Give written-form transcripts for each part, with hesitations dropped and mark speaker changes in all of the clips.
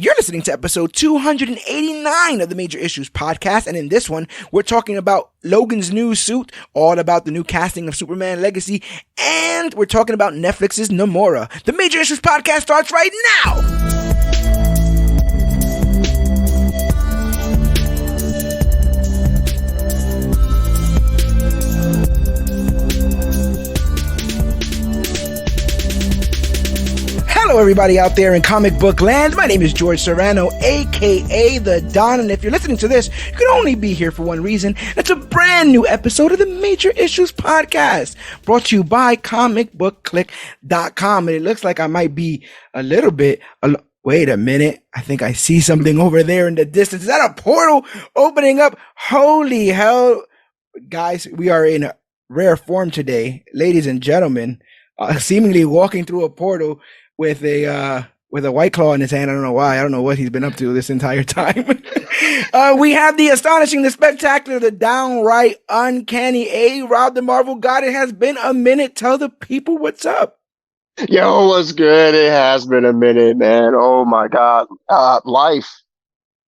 Speaker 1: You're listening to episode 289 of the Major Issues podcast, and in this one, we're talking about Logan's new suit, all about the new casting of Superman Legacy, and we're talking about Netflix's Nimora. The Major Issues podcast starts right now! Hello everybody out there in comic book land. My name is George Serrano, aka The Don, and if you're listening to this, you can only be here for one reason. It's a brand new episode of the Major Issues podcast, brought to you by ComicBookClique.com. And it looks like I might be a little bit... Wait a minute. I think I see something over there in the distance. Is that a portal opening up? Holy hell. Guys, we are in rare form today. Ladies and gentlemen, seemingly walking through a portal with a White Claw in his hand. I don't know why. I don't know what he's been up to this entire time. We have the astonishing, the spectacular, the downright uncanny A-Rob, the Marvel God. It has been a minute. Tell the people what's up.
Speaker 2: Yo, what's good? It has been a minute, man. Oh my God. Life.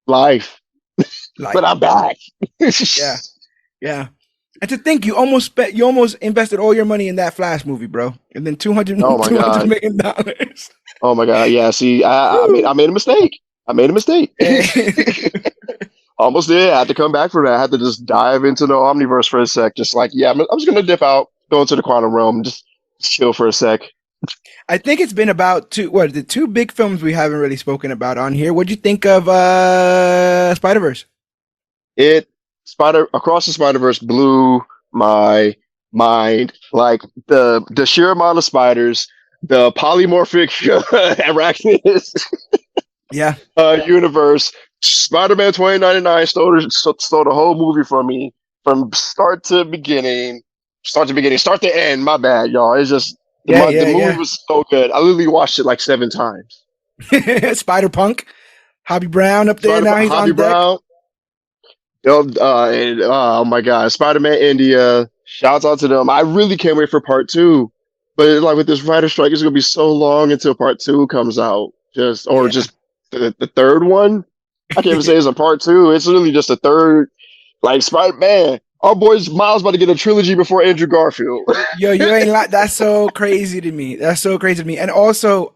Speaker 2: But I'm back.
Speaker 1: Yeah. And to think you almost invested all your money in that Flash movie, bro, and then $200 million.
Speaker 2: Oh my God! Yeah, see, I made a mistake. Almost did. I had to come back from that. I had to just dive into the Omniverse for a sec. Just like, I'm just gonna dip out, go into the quantum realm, just chill for a sec.
Speaker 1: I think it's been about the two big films we haven't really spoken about on here. What'd you think of Spider-Verse?
Speaker 2: Across the Spider-Verse blew my mind. Like the sheer amount of spiders, the polymorphic arachnids universe. Spider-Man 2099 stole the whole movie from me from start to end. My bad, y'all. It's just the movie was so good. I literally watched it like 7 times.
Speaker 1: Spider-Punk, Hobie Brown up there now. He's on deck. Brown.
Speaker 2: Oh my God, Spider-Man India, shouts out to them. I really can't wait for part 2, but like with this writer strike, it's gonna be so long until part 2 comes out. Just the third one. I can't even say it's a part 2. It's literally just a third. Like Spider-Man, our boy's Miles about to get a trilogy before Andrew Garfield.
Speaker 1: Yo, you ain't like that's so crazy to me. And also,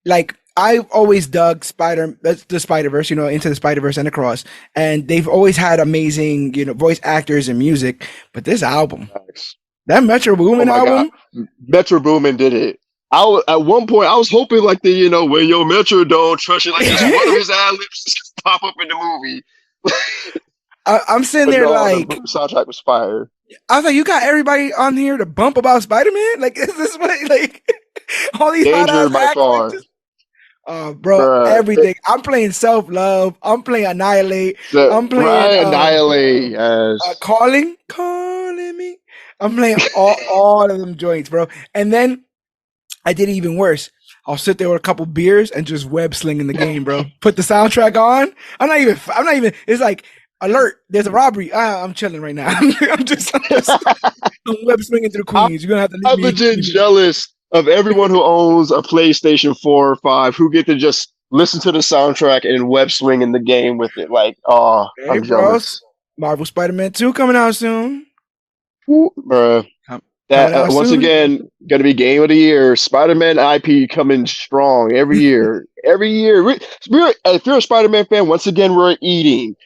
Speaker 1: like. I've always dug the Spider-Verse, Into the Spider-Verse and Across, and they've always had amazing, voice actors and music. But this album, that Metro Boomin album,
Speaker 2: Metro Boomin did it. At one point, I was hoping like when your Metro don't trust you, like just one of his ad-libs just pop up in the movie.
Speaker 1: I'm sitting there like
Speaker 2: the soundtrack was fire.
Speaker 1: I was like, you got everybody on here to bump about Spider-Man? Like, is this what all these
Speaker 2: Danger by far.
Speaker 1: Bro, everything. I'm playing Self-Love. I'm playing Annihilate. I'm playing
Speaker 2: Annihilate. Yes.
Speaker 1: Calling me. I'm playing all of them joints, bro. And then I did it even worse. I'll sit there with a couple beers and just web slinging the game, bro. Put the soundtrack on. I'm not even. It's like alert. There's a robbery. I'm chilling right now. I'm just web swinging through Queens. You're gonna have to.
Speaker 2: I'm legit jealous of everyone who owns a PlayStation 4 or 5 who get to just listen to the soundtrack and web swing in the game with it. Like, I'm jealous.
Speaker 1: Marvel Spider-Man 2 coming out soon.
Speaker 2: Bruh. That once again gonna be game of the year. Spider-Man IP coming strong every year. If you're a Spider-Man fan, once again we're eating.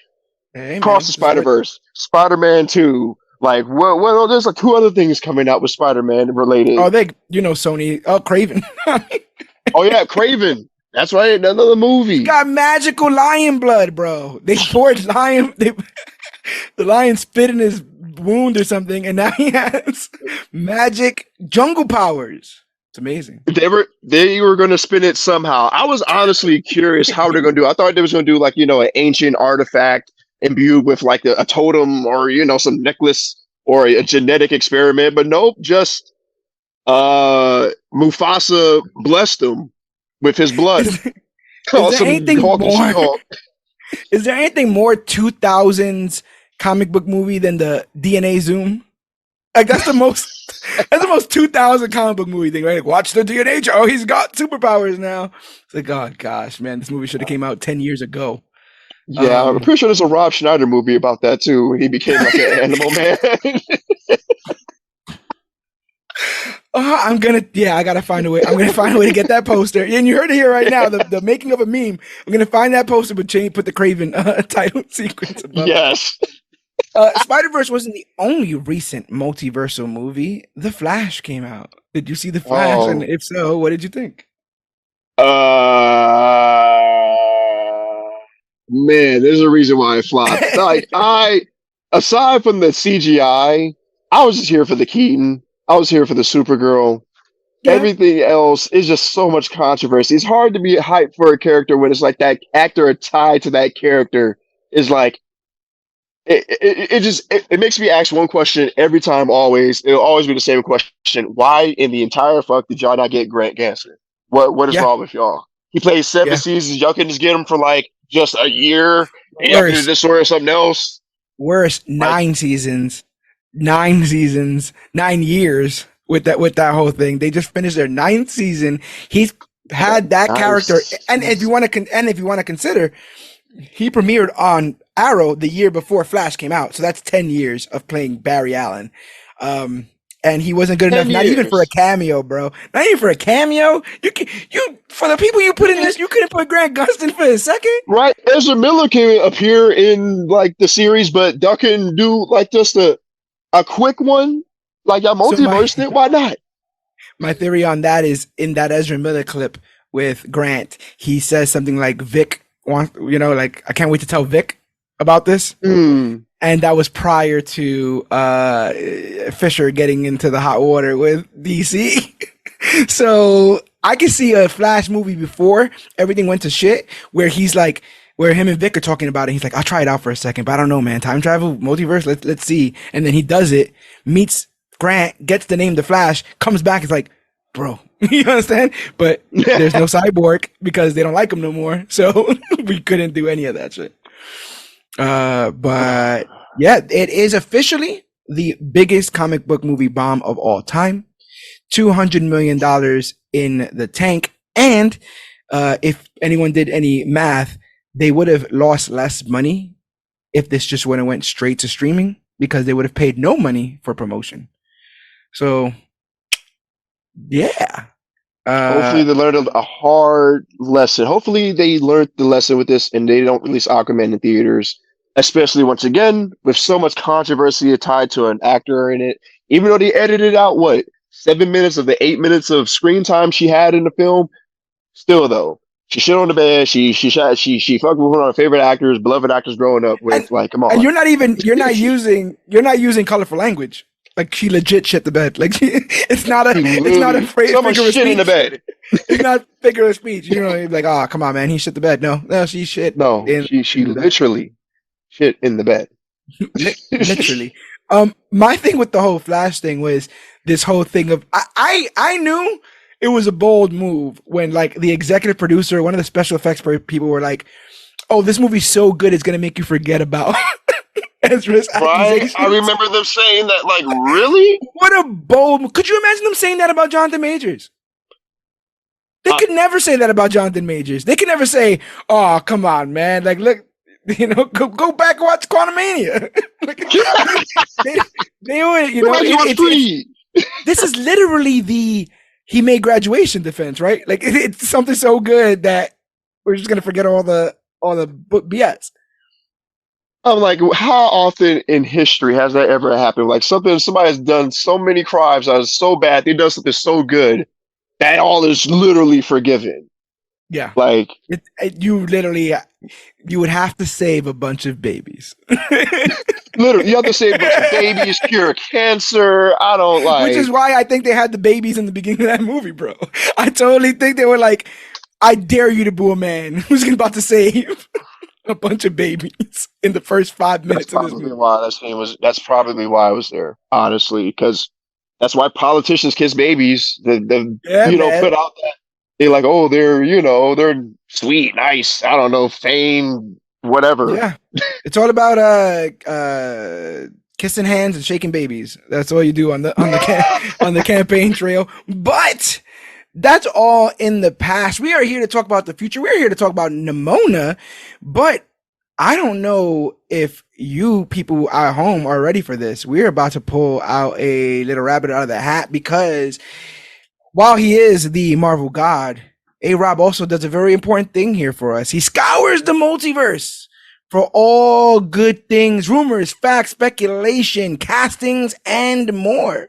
Speaker 2: Across the Spider-Verse, Spider-Man 2. Like, well, there's like 2 other things coming out with Spider-Man related.
Speaker 1: Oh, Sony. Oh, Craven.
Speaker 2: Oh, yeah, Craven. That's right. Another movie.
Speaker 1: He got magical lion blood, bro. They poured lion. The lion spit in his wound or something, and now he has magic jungle powers. It's amazing. They were going to spin it somehow. I was honestly curious how they're going to do it. I thought they was going to do like, an ancient artifact imbued with like a totem or some necklace or a genetic experiment, but nope, just Mufasa blessed him with his blood. Is there anything more 2000s comic book movie than the DNA Zoom? Like that's the most That's the most 2000 comic book movie thing, right? Like, watch the DNA. Oh, he's got superpowers now. It's like, oh gosh, man, this movie should have came out 10 years ago.
Speaker 2: Yeah, I'm pretty sure there's a Rob Schneider movie about that too. He became like an animal man.
Speaker 1: I gotta find a way. I'm gonna find a way to get that poster. And you heard it here right now. The making of a meme. I'm gonna find that poster, but put the Craven title sequence above.
Speaker 2: Yes.
Speaker 1: Spider-Verse wasn't the only recent multiversal movie. The Flash came out. Did you see The Flash?
Speaker 2: Oh.
Speaker 1: And if so, what did you think?
Speaker 2: Man, there's a reason why it flopped. Like aside from the CGI, I was just here for the Keaton. I was here for the Supergirl. Yeah. Everything else is just so much controversy. It's hard to be hyped for a character when it's like that actor tied to that character is like it makes me ask one question every time. Always, it'll always be the same question: why in the entire fuck did y'all not get Grant Gustin? What is wrong with y'all? He plays 7 seasons. Y'all can just get him for like just a year. And y'all can just sort of something else.
Speaker 1: Worse, 9 seasons, 9 seasons, 9 years with that whole thing. They just finished their 9th season. He's had that character, and if you want to consider, he premiered on Arrow the year before Flash came out. So that's 10 years of playing Barry Allen. And he wasn't good enough, not even for a cameo, bro. Not even for a cameo. You for the people you put in this, you couldn't put Grant Gustin for a second.
Speaker 2: Right. Ezra Miller can appear in like the series, but Duck can do like just a quick one. Like y'all multiversed it. Why not?
Speaker 1: My theory on that is in that Ezra Miller clip with Grant, he says something like Vic wants, like I can't wait to tell Vic about this. And that was prior to Fisher getting into the hot water with DC. So I could see a Flash movie before everything went to shit, where him and Vic are talking about it. He's like, I'll try it out for a second, but I don't know, man. Time travel, multiverse, let's see. And then he does it, meets Grant, gets the name The Flash, comes back, it's like, bro, you understand? But there's no Cyborg because they don't like him no more. So we couldn't do any of that shit. But yeah, it is officially the biggest comic book movie bomb of all time. $200 million in the tank. And if anyone did any math, they would have lost less money if this just would have went straight to streaming, because they would have paid no money for promotion. So yeah.
Speaker 2: Hopefully they learned a hard lesson. Hopefully they learned the lesson with this and they don't release Aquaman in theaters, especially once again with so much controversy tied to an actor in it. Even though they edited out 7 minutes of the 8 minutes of screen time she had in the film, still though, she shit on the bed. She fucked with one of her favorite actors, beloved actors growing up with. Come on.
Speaker 1: And you're not using colorful language. Like she legit shit the bed. Like it's not a figure of speech.
Speaker 2: In the bed.
Speaker 1: It's not figure of speech. Like, oh, come on, man, he shit the bed. No, she shit.
Speaker 2: No, she literally shit in the bed.
Speaker 1: Literally. My thing with the whole Flash thing was this whole thing of I knew it was a bold move when like the executive producer, one of the special effects people were like, "Oh, this movie's so good, it's gonna make you forget about." Ezra's accusations.
Speaker 2: I remember them saying that, like, really?
Speaker 1: What a bold... Could you imagine them saying that about Jonathan Majors? They could never say that about Jonathan Majors. They could never say, oh, come on, man. Like, look, go back and watch Quantumania. they would, this is literally he made graduation defense, right? Like, it's something so good that we're just going to forget all the book BS.
Speaker 2: I'm like, how often in history has that ever happened? Like somebody has done so many crimes that is so bad, they done something so good that all is literally forgiven.
Speaker 1: Yeah,
Speaker 2: like
Speaker 1: you would have to save a bunch of babies.
Speaker 2: Literally, you have to save a bunch of babies, cure cancer. I don't like.
Speaker 1: Which is why I think they had the babies in the beginning of that movie, bro. I totally think they were like, I dare you to boo a man who's about to save a bunch of babies in the first 5 minutes of this movie.
Speaker 2: That's probably why I was there, honestly, because that's why politicians kiss babies. Put out that they're like, oh, they're sweet, nice. I don't know, fame, whatever.
Speaker 1: Yeah, it's all about kissing hands and shaking babies. That's all you do on the on the campaign trail. But that's all in the past. We are here to talk about the future. We're here to talk about Nimona, but I don't know if you people at home are ready for this. We're about to pull out a little rabbit out of the hat because while he is the Marvel god, A Rob also does a very important thing here for us. He scours the multiverse for all good things, rumors, facts, speculation, castings, and more.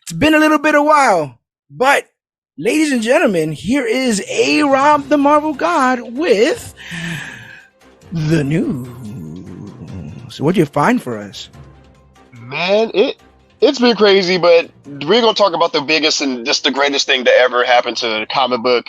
Speaker 1: It's been a little bit a while, but ladies and gentlemen, here is A Rob the Marvel god with the news. So what'd you find for us?
Speaker 2: Man, it's been crazy, but we're gonna talk about the biggest and just the greatest thing that ever happened to the comic book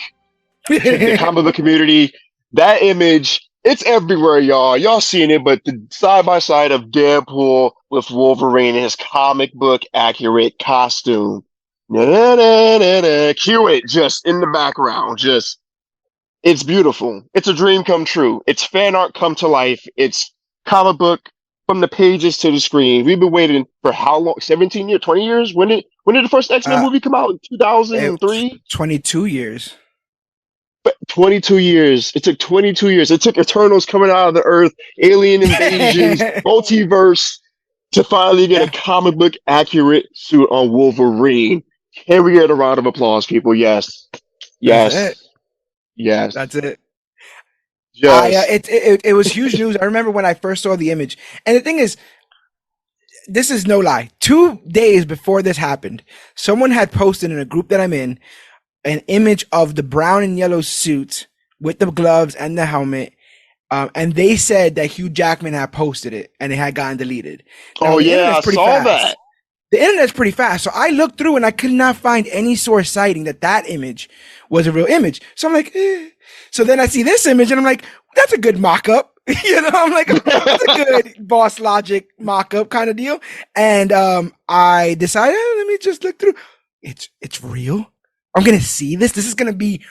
Speaker 2: community. That image, it's everywhere, y'all. Y'all seen it, but the side by side of Deadpool with Wolverine in his comic book accurate costume. Cue it just in the background. Just it's beautiful. It's a dream come true. It's fan art come to life. It's comic book from the pages to the screen. We've been waiting for how long? 17 years, 20 years? When did the first X-Men movie come out? 2003?
Speaker 1: 22 years.
Speaker 2: 22 years. It took 22 years. It took Eternals coming out of the earth, alien invasions, multiverse to finally get a comic book accurate suit on Wolverine. Can we get a round of applause, people? Yes. Yes.
Speaker 1: That's it.
Speaker 2: Yes.
Speaker 1: That's it.
Speaker 2: Yes.
Speaker 1: It was huge news. I remember when I first saw the image. And the thing is, this is no lie. 2 days before this happened, someone had posted in a group that I'm in an image of the brown and yellow suit with the gloves and the helmet. And they said that Hugh Jackman had posted it and it had gotten deleted.
Speaker 2: Now, I saw that.
Speaker 1: The internet's pretty fast. So I looked through and I could not find any source citing that image was a real image. So I'm like, So then I see this image and I'm like, that's a good mock-up. I'm like, that's a good Boss Logic mock-up kind of deal. And I decided, let me just look through. It's real. I'm gonna see this. This is gonna be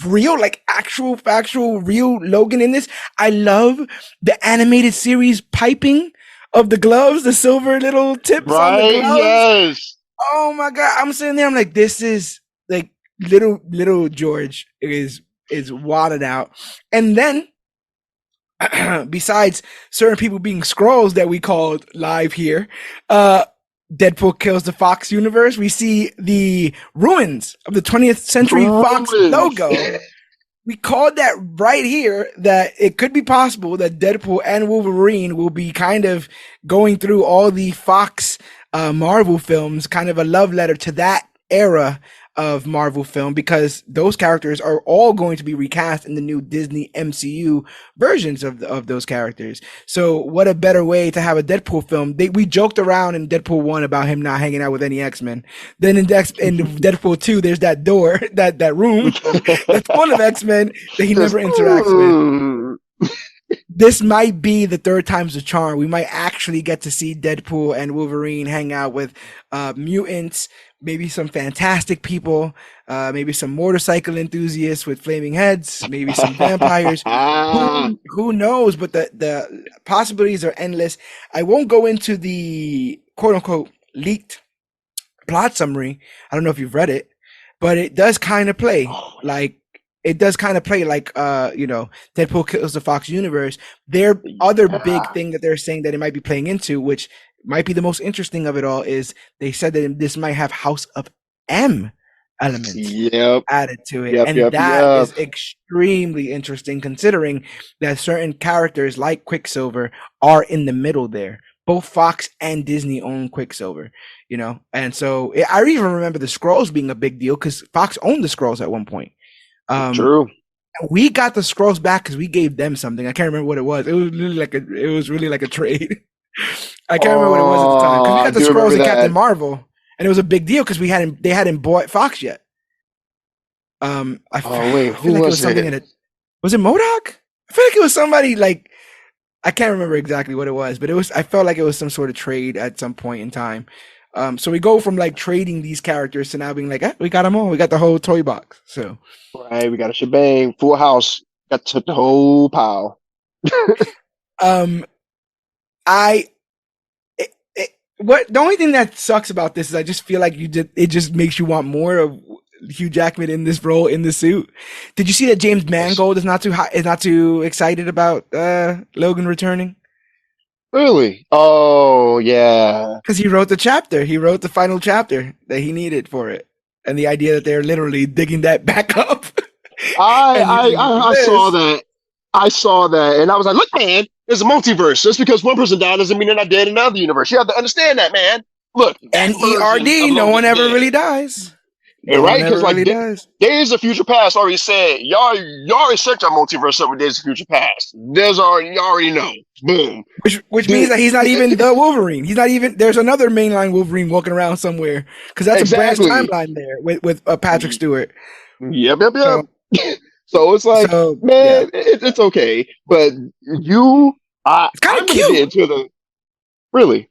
Speaker 1: real, like actual, factual, real Logan in this. I love the animated series piping of the gloves, the silver little tips on the gloves.
Speaker 2: Yes.
Speaker 1: Oh my god! I'm sitting there. I'm like, this is like little George is wadded out. And then, besides certain people being Skrulls that we called live here, Deadpool kills the Fox universe. We see the ruins of the 20th Century Fox logo. We called that right here that it could be possible that Deadpool and Wolverine will be kind of going through all the Fox Marvel films, kind of a love letter to that era of Marvel film, because those characters are all going to be recast in the new Disney MCU versions of those characters. So what a better way to have a Deadpool film. We joked around in Deadpool 1 about him not hanging out with any X-Men. Then in Deadpool 2, there's that door, that room that's full of X-Men that he never interacts with. This might be the third time's the charm. We might actually get to see Deadpool and Wolverine hang out with mutants, maybe some fantastic people, maybe some motorcycle enthusiasts with flaming heads, maybe some vampires. Who knows? But the possibilities are endless. I won't go into the quote unquote leaked plot summary. I don't know if you've read it, but it does kind of play like Deadpool kills the Fox universe. Their other big thing that they're saying that it might be playing into, which might be the most interesting of it all, is they said that this might have House of M elements added to it. That is extremely interesting, considering that certain characters like Quicksilver are in the middle there. Both Fox and Disney own Quicksilver, and so I even remember the Skrulls being a big deal because Fox owned the Skrulls at one point.
Speaker 2: True.
Speaker 1: We got the Skrulls back because we gave them something. I can't remember what it was. It was really like a trade. I can't remember what it was at the time. Because we got the Skrulls and Captain Marvel, and it was a big deal because they hadn't bought Fox yet. Who was it? Was it MODOK? I feel like it was somebody like, I can't remember exactly what it was, but I felt like it was some sort of trade at some point in time. So we go from like trading these characters to now being like, we got them all. We got the whole toy box. So
Speaker 2: right, we got a shebang, full house. Got to the whole pile.
Speaker 1: What the only thing that sucks about this is I just feel like it just makes you want more of Hugh Jackman in this role in the suit. Did you see that James Mangold is not too excited about Logan returning?
Speaker 2: Really? Oh yeah.
Speaker 1: Because he wrote the chapter. He wrote the final chapter that he needed for it. And the idea that they're literally digging that back up
Speaker 2: I
Speaker 1: and
Speaker 2: I
Speaker 1: using it for
Speaker 2: I, I saw
Speaker 1: this.
Speaker 2: that. I saw that, and I was like, "Look, man, there's a multiverse. Just because one person died doesn't mean they're not dead in another universe. You have to understand that, man. Look, that version
Speaker 1: NERD,
Speaker 2: of
Speaker 1: no one
Speaker 2: Logan's
Speaker 1: ever
Speaker 2: dead,
Speaker 1: really dies.
Speaker 2: and
Speaker 1: No one
Speaker 2: right? Because
Speaker 1: ever
Speaker 2: like
Speaker 1: really dies.
Speaker 2: Days of Future Past already said, y'all already set your multiverse up with Days of Future Past. There's already you already know. Boom.
Speaker 1: Which means that he's not even the Wolverine. He's not even. There's another mainline Wolverine walking around somewhere because that's a branch
Speaker 2: Exactly.
Speaker 1: timeline there with Patrick Stewart.
Speaker 2: Yep, yep,
Speaker 1: So
Speaker 2: yep. So it's like,
Speaker 1: yeah,
Speaker 2: man, it's okay. But you,
Speaker 1: it's kind of
Speaker 2: I'm gonna get
Speaker 1: cute.
Speaker 2: into the really.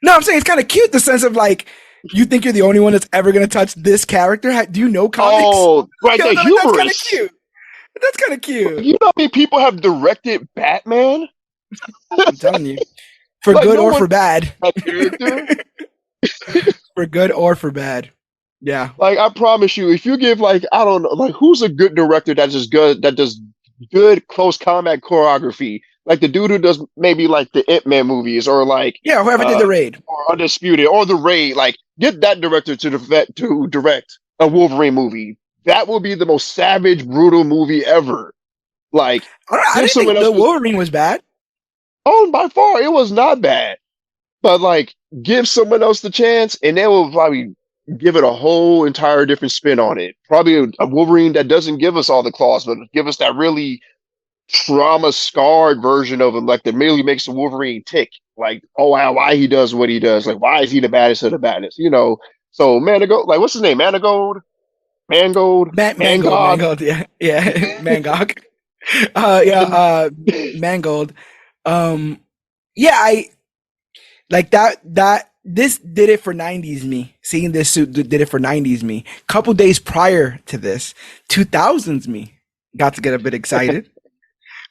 Speaker 1: No, I'm saying it's kind of cute. The sense of like you think you're the only one that's ever gonna touch this character. Do you know comics?
Speaker 2: Oh, right,
Speaker 1: You
Speaker 2: the
Speaker 1: know, like, that's kind of
Speaker 2: humorous.
Speaker 1: cute. That's kind of cute.
Speaker 2: You know how many people have directed Batman?
Speaker 1: I'm telling you, for
Speaker 2: Like
Speaker 1: good
Speaker 2: no
Speaker 1: or
Speaker 2: one
Speaker 1: for bad.
Speaker 2: that character.
Speaker 1: For good or for bad. Yeah.
Speaker 2: Like I promise you, if you give like I don't know, like who's a good director that's just good that does good close combat choreography? Like the dude who does maybe like the Ant Man movies or like
Speaker 1: Yeah, whoever did the raid.
Speaker 2: or Undisputed or the Raid. Like get that director to direct a Wolverine movie. That will be the most savage, brutal movie ever. Like
Speaker 1: I
Speaker 2: give
Speaker 1: didn't
Speaker 2: someone
Speaker 1: think
Speaker 2: else
Speaker 1: the
Speaker 2: the
Speaker 1: Wolverine was bad.
Speaker 2: oh by far it was not bad. But like give someone else the chance and they will probably give it a whole entire different spin on it. Probably a Wolverine that doesn't give us all the claws, but give us that really trauma scarred version of him, like that really makes the Wolverine tick. Like, oh wow, why he does what he does. Like, why is he the baddest of the baddest? You know. So Manigold, like what's his name? Mangold, Mangog.
Speaker 1: Mangold, yeah, yeah, Mangog. Yeah, Mangold. Um, yeah, I like that this did it for 90s me. Seeing this suit did it for 90s me. Couple days prior to this, 2000s me got to get a bit excited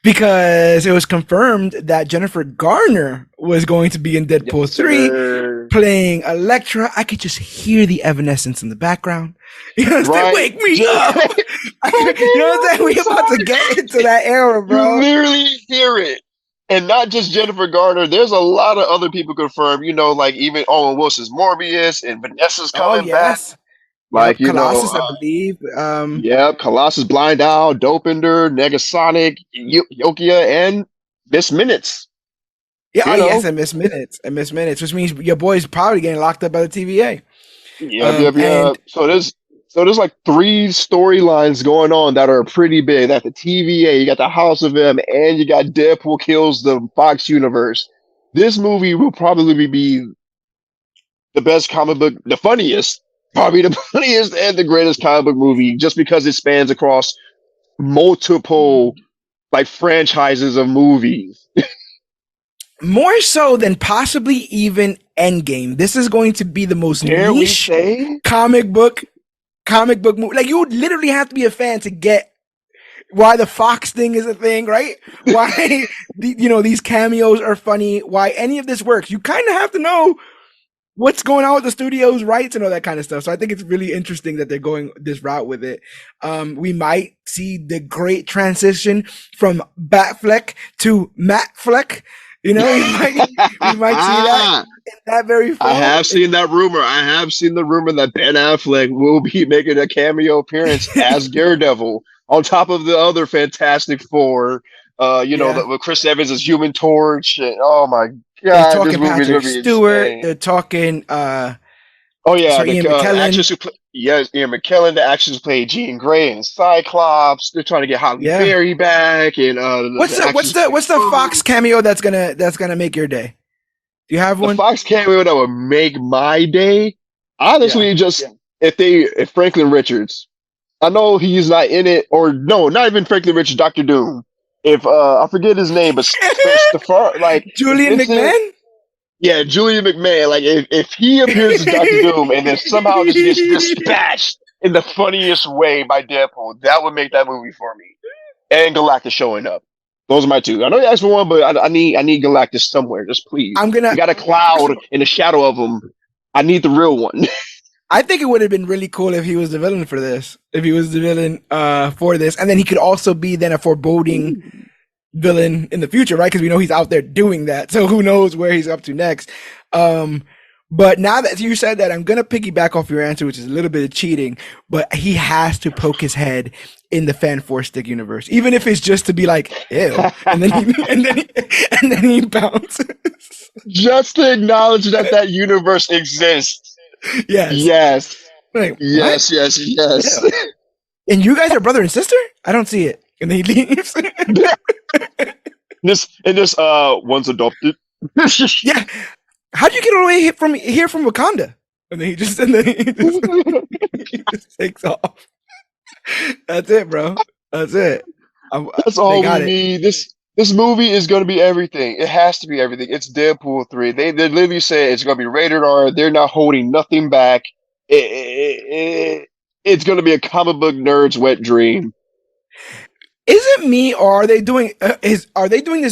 Speaker 1: because it was confirmed that Jennifer Garner was going to be in
Speaker 2: Yes,
Speaker 1: Deadpool 3
Speaker 2: sir.
Speaker 1: playing Elektra. I could just hear the evanescence in the background. You know what I'm saying?
Speaker 2: Right.
Speaker 1: Wake me
Speaker 2: Just,
Speaker 1: up. You know what I'm saying? We about to get into that era,
Speaker 2: you
Speaker 1: bro.
Speaker 2: literally hear it. And not just Jennifer Garner, there's a lot of other people confirmed, you know, like even Owen Wilson's Morbius and Vanessa's
Speaker 1: Oh
Speaker 2: coming back.
Speaker 1: yes.
Speaker 2: Like,
Speaker 1: Yep.
Speaker 2: you know,
Speaker 1: Colossus, I believe.
Speaker 2: yeah, Colossus Blind Owl, Dopinder, Negasonic, Yokia, and Miss Minutes,
Speaker 1: Yeah, oh
Speaker 2: you
Speaker 1: yes,
Speaker 2: know.
Speaker 1: and Miss Minutes. And Miss Minutes, which means your boy's probably getting locked up by the TVA.
Speaker 2: Yep, yep,
Speaker 1: And
Speaker 2: yep. So there's like three storylines going on that are pretty big. That the TVA, you got the House of M, and you got Deadpool kills the Fox universe. This movie will probably be the best comic book, the funniest, probably the funniest and the greatest comic book movie, just because it spans across multiple like franchises of movies.
Speaker 1: more so than possibly even Endgame. This is going to be the most
Speaker 2: Dare we
Speaker 1: niche
Speaker 2: say?
Speaker 1: comic book movie. Like you would literally have to be a fan to get why the Fox thing is a thing, right? Why these cameos are funny, why any of this works. You kind of have to know what's going on with the studio's rights and all that kind of stuff. So I think it's really interesting that they're going this route with it. We might see the great transition from Batfleck to Matt Fleck. You know, we might see that in that very
Speaker 2: I
Speaker 1: fall.
Speaker 2: have seen that rumor. I have seen the rumor that Ben Affleck will be making a cameo appearance as Daredevil on top of the other Fantastic Four.
Speaker 1: Yeah.
Speaker 2: With Chris Evans as Human Torch. And, oh my
Speaker 1: They're
Speaker 2: God, this
Speaker 1: talking
Speaker 2: movie is
Speaker 1: Patrick
Speaker 2: gonna be
Speaker 1: Stewart.
Speaker 2: insane.
Speaker 1: They're talking
Speaker 2: Oh yeah,
Speaker 1: Sir
Speaker 2: the
Speaker 1: Ian
Speaker 2: actress
Speaker 1: McKellen.
Speaker 2: who play yes, Ian McKellen, the actress who played Jean Grey and Cyclops. They're trying to get Halle
Speaker 1: Yeah.
Speaker 2: Berry back, and
Speaker 1: What's
Speaker 2: the
Speaker 1: the
Speaker 2: actress
Speaker 1: what's
Speaker 2: who
Speaker 1: the
Speaker 2: played
Speaker 1: what's the Fox
Speaker 2: Storm.
Speaker 1: cameo that's gonna make your day? Do you have
Speaker 2: The
Speaker 1: one?
Speaker 2: Fox cameo that would make my day.
Speaker 1: Yeah.
Speaker 2: Honestly, just if Franklin Richards, I know he's not in it, or no, not even Franklin Richards, Doctor Doom. If I forget his name, but Stefan, like
Speaker 1: Julian
Speaker 2: Vincent,
Speaker 1: McMahon?
Speaker 2: yeah, Julian McMahon, like if he appears as Doctor Doom and then somehow just gets dispatched in the funniest way by Deadpool, that would make that movie for me. And Galactus showing up. Those are my two. I know you asked for one, but I need Galactus somewhere. Just please.
Speaker 1: I'm gonna.
Speaker 2: You got a cloud in the shadow of him. I need the real one.
Speaker 1: I think it would have been really cool if he was the villain for this. If he was the villain for this, and then he could also be then a foreboding villain in the future, right? Because we know he's out there doing that. So who knows where he's up to next? But now that you said that, I'm gonna piggyback off your answer, which is a little bit of cheating. But he has to poke his head in the Fan Four Stick universe, even if it's just to be like, ew, and then he bounces.
Speaker 2: Just to acknowledge that universe exists.
Speaker 1: Yes.
Speaker 2: Yes.
Speaker 1: Like,
Speaker 2: yes. Yes. Yes.
Speaker 1: Ew. And you guys are brother and sister? I don't see it. And then he leaves.
Speaker 2: this one's adopted.
Speaker 1: Yeah. How'd you get all the way from Wakanda? And then he just takes off. That's it, bro. That's it.
Speaker 2: That's all we need. This movie is going to be everything. It has to be everything. It's Deadpool 3. They literally say it's going to be rated R. They're not holding nothing back. It's going to be a comic book nerd's wet dream.
Speaker 1: Is it me, or are they doing this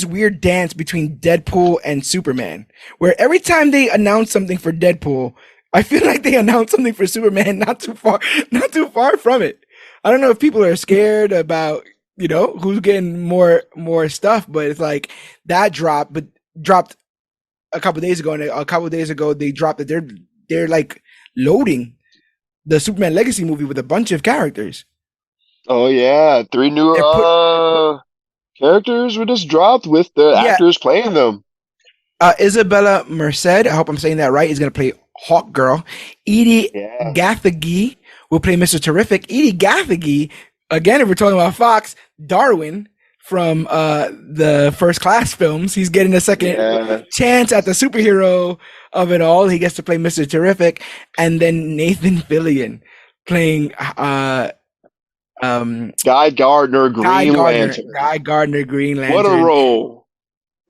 Speaker 1: weird dance between Deadpool and Superman, where every time they announce something for Deadpool, I feel like they announce something for Superman not too far from it. I don't know if people are scared about, who's getting more stuff, but it's like that dropped a couple of days ago, and a couple of days ago they dropped that they're like loading the Superman Legacy movie with a bunch of characters.
Speaker 2: Oh yeah, 3 new characters were just dropped with the actors playing them.
Speaker 1: Isabella Merced, I hope I'm saying that right, is going to play Hawk Girl. Edie Gathegi will play Mr. Terrific. Edie Gathegi, again, if we're talking about Fox, Darwin from the First Class films. He's getting a second chance at the superhero of it all. He gets to play Mr. Terrific. And then Nathan Fillion playing
Speaker 2: Guy Gardner, Green Lantern.
Speaker 1: Guy Gardner, Green Lantern.
Speaker 2: What a role.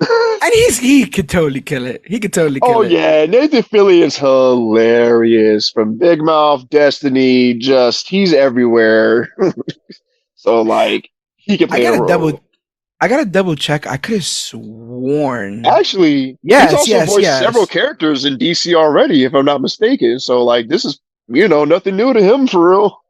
Speaker 1: And he could totally kill it. He could totally kill it.
Speaker 2: Oh yeah, Nathan Fillion's hilarious. From Big Mouth, Destiny, he's everywhere. So like he can play a role.
Speaker 1: I gotta double check. I could have sworn.
Speaker 2: Actually, he's also voiced several characters in DC already, if I'm not mistaken. So like this is nothing new to him for real.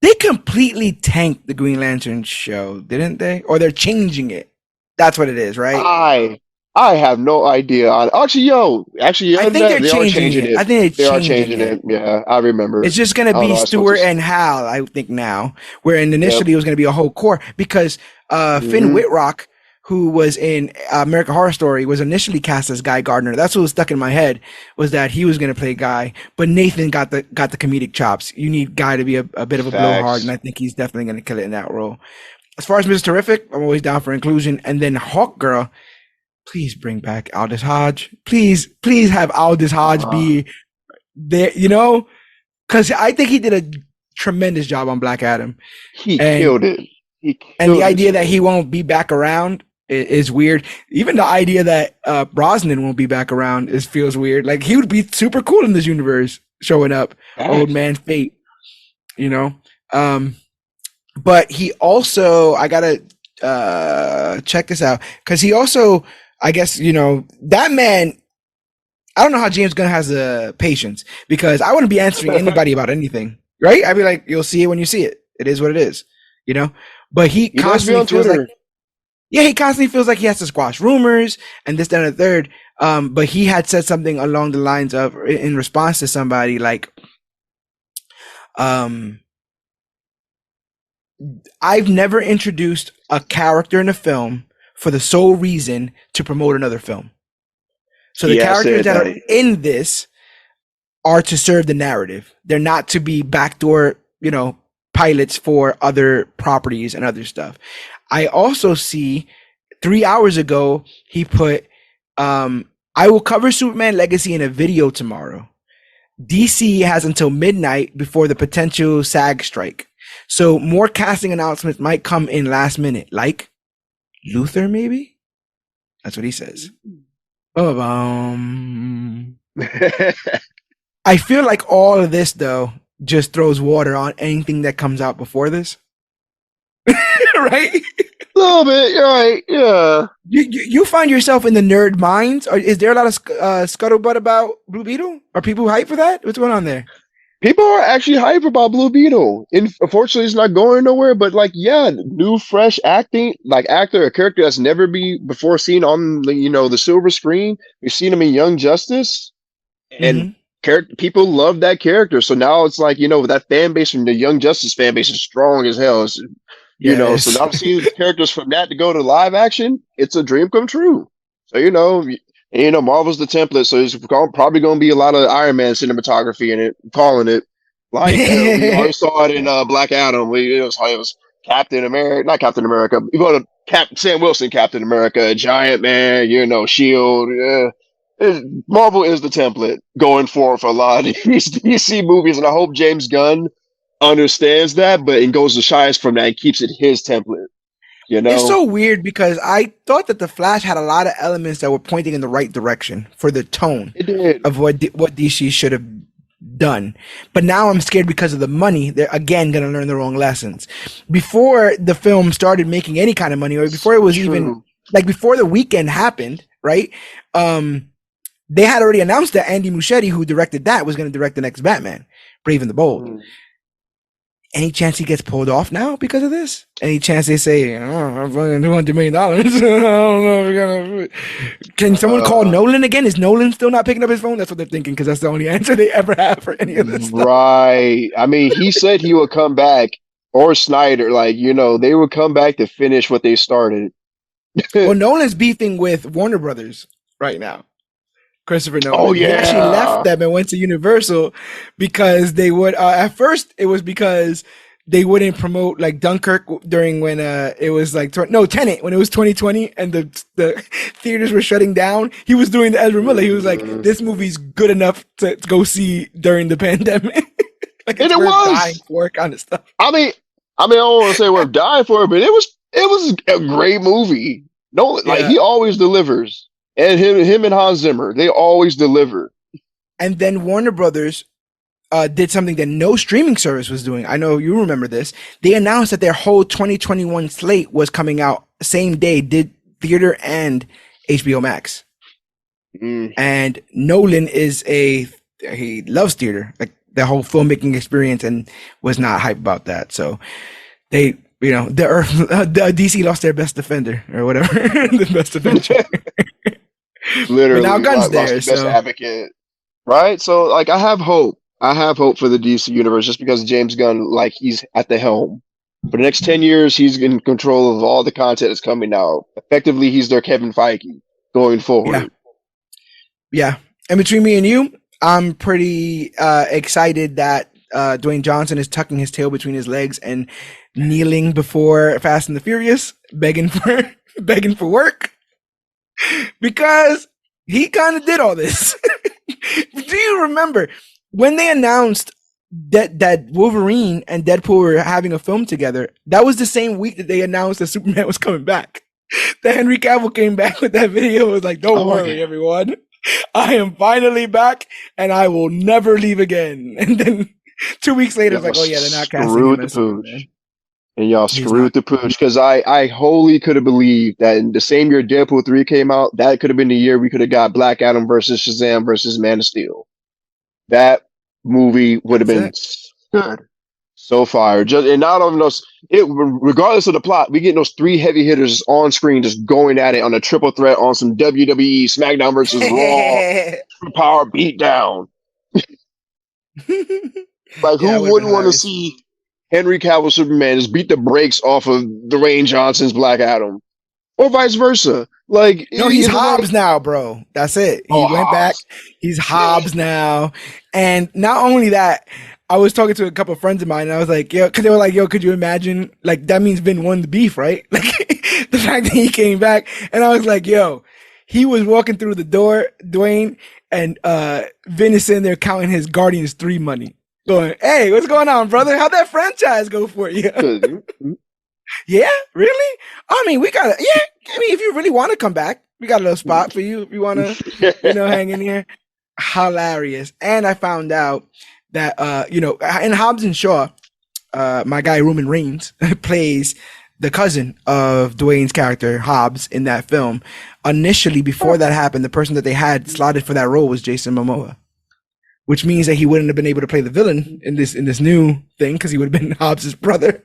Speaker 1: They completely tanked the Green Lantern show, didn't they? Or they're changing it. That's what it is, right?
Speaker 2: I have no idea. Actually, I think
Speaker 1: they're changing it. I think
Speaker 2: they are changing it. Yeah, I remember.
Speaker 1: It's just going to be Stewart and Hal, I think now. Where initially it was going to be a whole core because Finn Wittrock, who was in American Horror Story, was initially cast as Guy Gardner. That's what was stuck in my head, was that he was going to play Guy, but Nathan got the comedic chops. You need Guy to be a bit of a blowhard, and I think he's definitely going to kill it in that role. As far as Mr. Terrific, I'm always down for inclusion. And then Hawk Girl, please bring back Aldous Hodge. Please have Aldous Hodge be there, because I think he did a tremendous job on Black Adam.
Speaker 2: He killed it.
Speaker 1: And the idea that he won't be back around is weird. Even the idea that Brosnan won't be back around feels weird. Like he would be super cool in this universe showing up. Old man Fate, But he also, I gotta check this out, because he also, I guess, that man, I don't know how James Gunn has the patience, because I wouldn't be answering anybody about anything, right? I'd be like, you'll see it when you see it. It is what it is, But he constantly feels like, he constantly feels like he has to squash rumors and this, that, and the third. But he had said something along the lines of, in response to somebody, like, I've never introduced a character in a film for the sole reason to promote another film. So the characters that are in this are to serve the narrative. They're not to be backdoor, pilots for other properties and other stuff. I also see 3 hours ago, he put, I will cover Superman Legacy in a video tomorrow. DC has until midnight before the potential SAG strike. So more casting announcements might come in last minute, like Luther, maybe? That's what he says. I feel like all of this, though, just throws water on anything that comes out before this. Right?
Speaker 2: A little bit, you're right. Yeah.
Speaker 1: You find yourself in the nerd minds? Or is there a lot of scuttlebutt about Blue Beetle? Are people hyped for that? What's going on there?
Speaker 2: People are actually hype about Blue Beetle. Unfortunately, it's not going nowhere. But like, yeah, new, fresh acting, like actor, a character that's never be before seen on the the silver screen. We've seen him in Young Justice, and
Speaker 1: Mm-hmm.
Speaker 2: people love that character. So now it's like that fan base from the Young Justice fan base is strong as hell. So
Speaker 1: Yes.
Speaker 2: now to see characters from that to go to live action, it's a dream come true. So Marvel's the template, so it's probably going to be a lot of Iron Man cinematography in it, calling it like we already saw it in Black Adam. It was Captain America, not Captain America. You go to Sam Wilson, Captain America, Giant Man, Shield. Marvel is the template going forward for a lot of these DC movies, and I hope James Gunn understands that, but it goes to shies from that and keeps it his template.
Speaker 1: It's so weird because I thought that the Flash had a lot of elements that were pointing in the right direction for the tone
Speaker 2: It did.
Speaker 1: of what DC should have done. But now I'm scared because of the money. They're again going to learn the wrong lessons. Before the film started making any kind of money, or before it was even like before the weekend happened, right? They had already announced that Andy Muschietti, who directed that, was going to direct the next Batman, Brave and the Bold. Any chance he gets pulled off now because of this? Any chance they say, I'm fucking $200 million? I don't know if we're gonna. Can someone call Nolan again? Is Nolan still not picking up his phone? That's what they're thinking because that's the only answer they ever have for any of this stuff.
Speaker 2: Right. I mean, he said he would come back, or Snyder, they would come back to finish what they started.
Speaker 1: Well, Nolan's beefing with Warner Brothers right now. Christopher Nolan.
Speaker 2: Oh yeah,
Speaker 1: he actually left them and went to Universal because they would. At first, it was because they wouldn't promote like Dunkirk during when it was like Tenet when it was 2020 and the theaters were shutting down. He was doing the Ezra Miller. He was like, "This movie's good enough to go see during the pandemic." Like it's worth dying for kind of stuff.
Speaker 2: I mean, I don't want to say worth dying for it, but it was a great movie. He always delivers. And him and Hans Zimmer, they always deliver.
Speaker 1: And then Warner Brothers did something that no streaming service was doing. I know you remember this. They announced that their whole 2021 slate was coming out same day, did theater and HBO Max. And Nolan he loves theater, like the whole filmmaking experience, and was not hype about that. So they, the DC lost their best defender or whatever, the best defender.
Speaker 2: Literally,
Speaker 1: but now Gunn's there,
Speaker 2: the best advocate, right? So, I have hope. I have hope for the DC universe just because James Gunn, he's at the helm. For the next 10 years, he's in control of all the content that's coming out. Effectively, he's their Kevin Feige going forward.
Speaker 1: Yeah. And between me and you, I'm pretty excited that Dwayne Johnson is tucking his tail between his legs and kneeling before Fast and the Furious, begging for work. Because he kind of did all this. Do you remember when they announced that Wolverine and Deadpool were having a film together? That was the same week that they announced that Superman was coming back. That Henry Cavill came back with that video. It was like, don't worry, everyone. I am finally back and I will never leave again. And then 2 weeks later, it's like, oh yeah, they're not casting him as Superman.
Speaker 2: And y'all screwed the pooch because I wholly could have believed that in the same year Deadpool 3 came out, that could have been the year we could have got Black Adam versus Shazam versus Man of Steel. That movie would have been good. So fire. And not only those, regardless of the plot, we get those 3 heavy hitters on screen just going at it on a triple threat on some WWE SmackDown versus Raw power beatdown. Who wouldn't want to see Henry Cavill Superman just beat the brakes off of Dwayne Johnson's Black Adam, or vice versa?
Speaker 1: He's Hobbs now, bro. That's it. He went back. He's Hobbs now, and not only that, I was talking to a couple of friends of mine, and I was like, "Yo," because they were like, "Yo, could you imagine? Like that means Vin won the beef, right? Like the fact that he came back." And I was like, "Yo." He was walking through the door, Dwayne, and Vin is sitting there counting his Guardians 3 money. Going, hey, what's going on, brother? How'd that franchise go for you? Yeah, really? I mean, if you really want to come back, we got a little spot for you. If you want to, hang in here. Hilarious. And I found out that, in Hobbs and Shaw, my guy Roman Reigns plays the cousin of Dwayne's character, Hobbs, in that film. Initially, before that happened, the person that they had slotted for that role was Jason Momoa, which means that he wouldn't have been able to play the villain in this new thing because he would have been Hobbs' brother.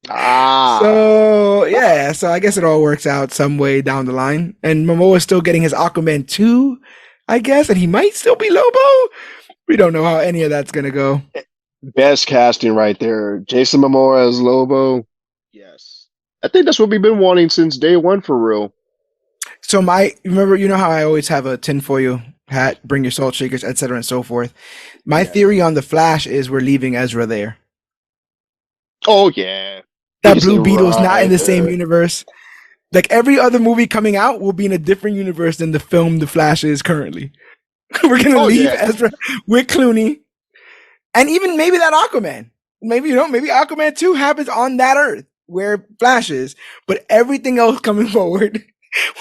Speaker 1: So yeah, so I guess it all works out some way down the line, and Momoa is still getting his Aquaman 2, I guess, and he might still be Lobo. We don't know how any of that's gonna go.
Speaker 2: Best casting right there. Jason Momoa as Lobo. Yes. I think that's what we've been wanting since day one for real.
Speaker 1: So you know how I always have a tinfoil hat, bring your salt shakers, etc. and so forth. My theory on the Flash is we're leaving Ezra there.
Speaker 2: Oh yeah.
Speaker 1: That Blue Beetle's not in the same universe. Like every other movie coming out will be in a different universe than the film The Flash is currently. We're gonna leave Ezra with Clooney. And even maybe that Aquaman. Maybe Aquaman 2 happens on that Earth where Flash is, but everything else coming forward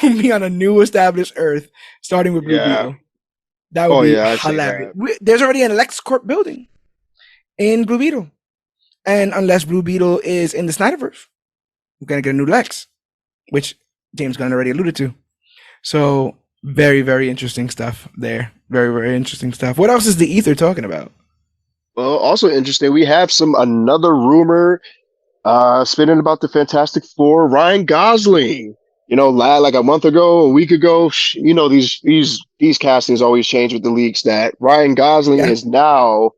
Speaker 1: will be on a new established Earth, starting with Blue Beetle. That would be hilarious. There's already an LexCorp building in Blue Beetle. And unless Blue Beetle is in the Snyderverse, we're going to get a new Lex, which James Gunn already alluded to. So very, very interesting stuff there. Very, very interesting stuff. What else is the Ether talking about?
Speaker 2: Well, also interesting, we have another rumor spinning about the Fantastic Four. Ryan Gosling, like a month ago, a week ago, these castings always change with the leaks. That Ryan Gosling is now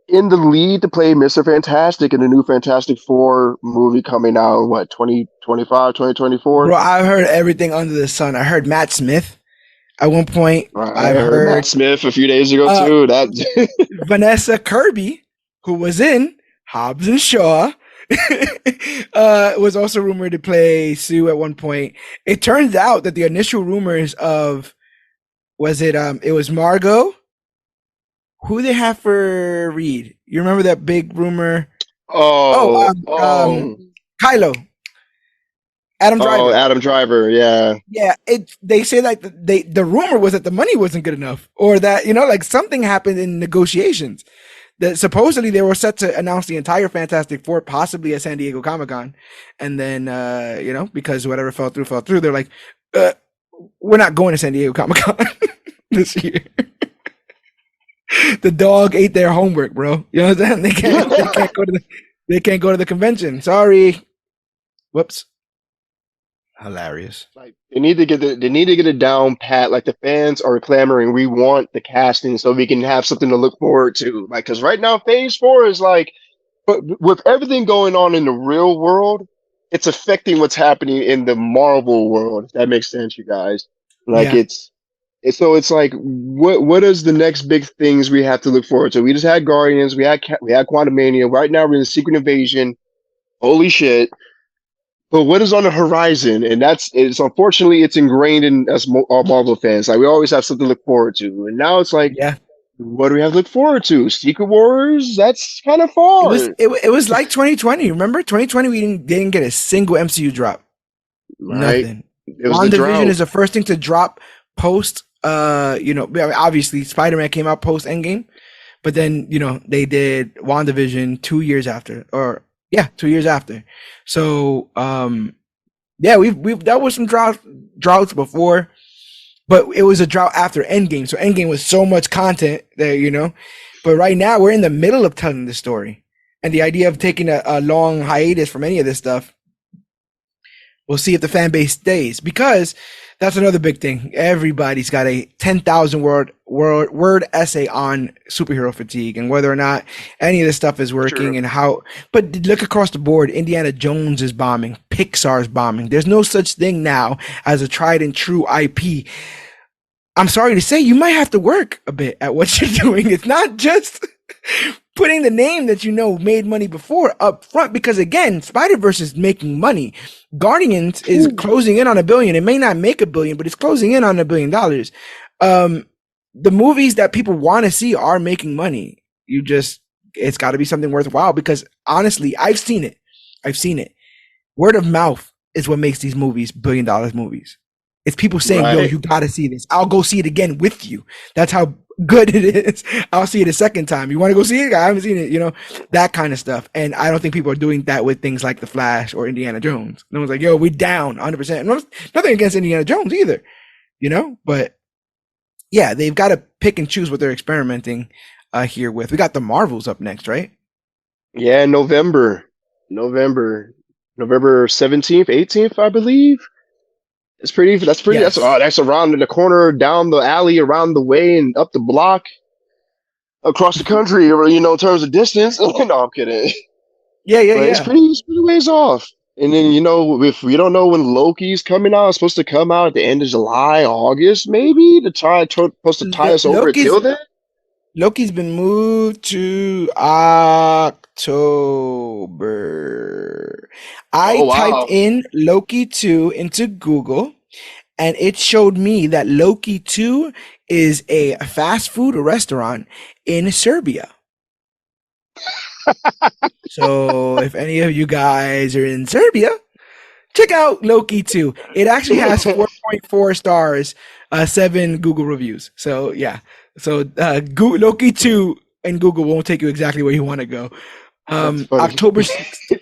Speaker 2: in the lead to play Mr. Fantastic in the new Fantastic Four movie coming out, 2025, 2024?
Speaker 1: Bro, I heard everything under the sun. I heard Matt Smith at one point.
Speaker 2: I heard Matt Smith a few days ago, too.
Speaker 1: Vanessa Kirby, who was in Hobbs and Shaw, was also rumored to play Sue at one point. It turns out that the initial rumors of, it was Margot? Who they have for Reed? You remember that big rumor? Kylo. Adam Driver.
Speaker 2: Oh, Adam Driver, yeah.
Speaker 1: Yeah, they say like the rumor was that the money wasn't good enough, or that, like something happened in negotiations. That supposedly they were set to announce the entire Fantastic Four, possibly at San Diego Comic-Con. And then, because whatever fell through, they're like, we're not going to San Diego Comic-Con this year. The dog ate their homework, bro. You know what I'm saying? They can't go to the convention. Sorry. Whoops. Hilarious.
Speaker 2: Like they need to get it down pat. Like the fans are clamoring, we want the casting so we can have something to look forward to. Like, because right now Phase 4 is like, but with everything going on in the real world, it's affecting what's happening in the Marvel world. If that makes sense, you guys. Like it's like, what is the next big things we have to look forward to? We just had Guardians, we had Quantumania. Right now we're in Secret Invasion. Holy shit! But what is on the horizon? And it's unfortunately it's ingrained in us all Marvel fans. Like we always have something to look forward to, and now it's like, what do we have to look forward to? Secret Wars? That's kind of far.
Speaker 1: It was like 2020. Remember 2020? We didn't get a single MCU drop.
Speaker 2: Right.
Speaker 1: Nothing. WandaVision is the first thing to drop post. Obviously Spider-Man came out post Endgame, but then they did WandaVision 2 years after, 2 years after. So we've dealt with some droughts before, but it was a drought after Endgame. So Endgame was so much content there, but right now we're in the middle of telling the story, and the idea of taking a long hiatus from any of this stuff, we'll see if the fan base stays, because that's another big thing. Everybody's got a 10,000 word essay on superhero fatigue and whether or not any of this stuff is working and how. But look across the board. Indiana Jones is bombing. Pixar's bombing. There's no such thing now as a tried and true IP. I'm sorry to say, you might have to work a bit at what you're doing. It's not just putting the name that made money before up front, because again, Spider-Verse is making money. Guardians is closing in on $1 billion. It may not make $1 billion, but it's closing in on $1 billion. The movies that people want to see are making money. It's got to be something worthwhile, because honestly, I've seen it. Word of mouth is what makes these movies $1 billion movies. It's people saying, yo, you got to see this. I'll go see it again with you. That's how good it is. I'll see it a second time. You want to go see it? I haven't seen it, that kind of stuff. And I don't think people are doing that with things like The Flash or Indiana Jones. No one's like, yo, we down 100%. Nothing against Indiana Jones either, but yeah, they've got to pick and choose what they're experimenting here with. We got the Marvels up next, right?
Speaker 2: Yeah, November 17th, 18th, I believe.
Speaker 1: Yes.
Speaker 2: That's around the corner, down the alley, around the way, and up the block, across the country, in terms of distance. No, I'm kidding. But
Speaker 1: Yeah.
Speaker 2: it's pretty ways off. And then, if we don't know when Loki's coming out, it's supposed to come out at the end of July, August, maybe, supposed to tie us over
Speaker 1: Loki's
Speaker 2: until then.
Speaker 1: Loki's been moved to October. I
Speaker 2: Oh,
Speaker 1: typed
Speaker 2: wow.
Speaker 1: in Loki 2 into Google, and it showed me that Loki 2 is a fast food restaurant in Serbia. So if any of you guys are in Serbia, check out Loki 2. It actually has 4.4 stars, 7 Google reviews. So yeah. So Loki 2 and Google won't take you exactly where you want to go.
Speaker 2: That's funny.
Speaker 1: October 6th.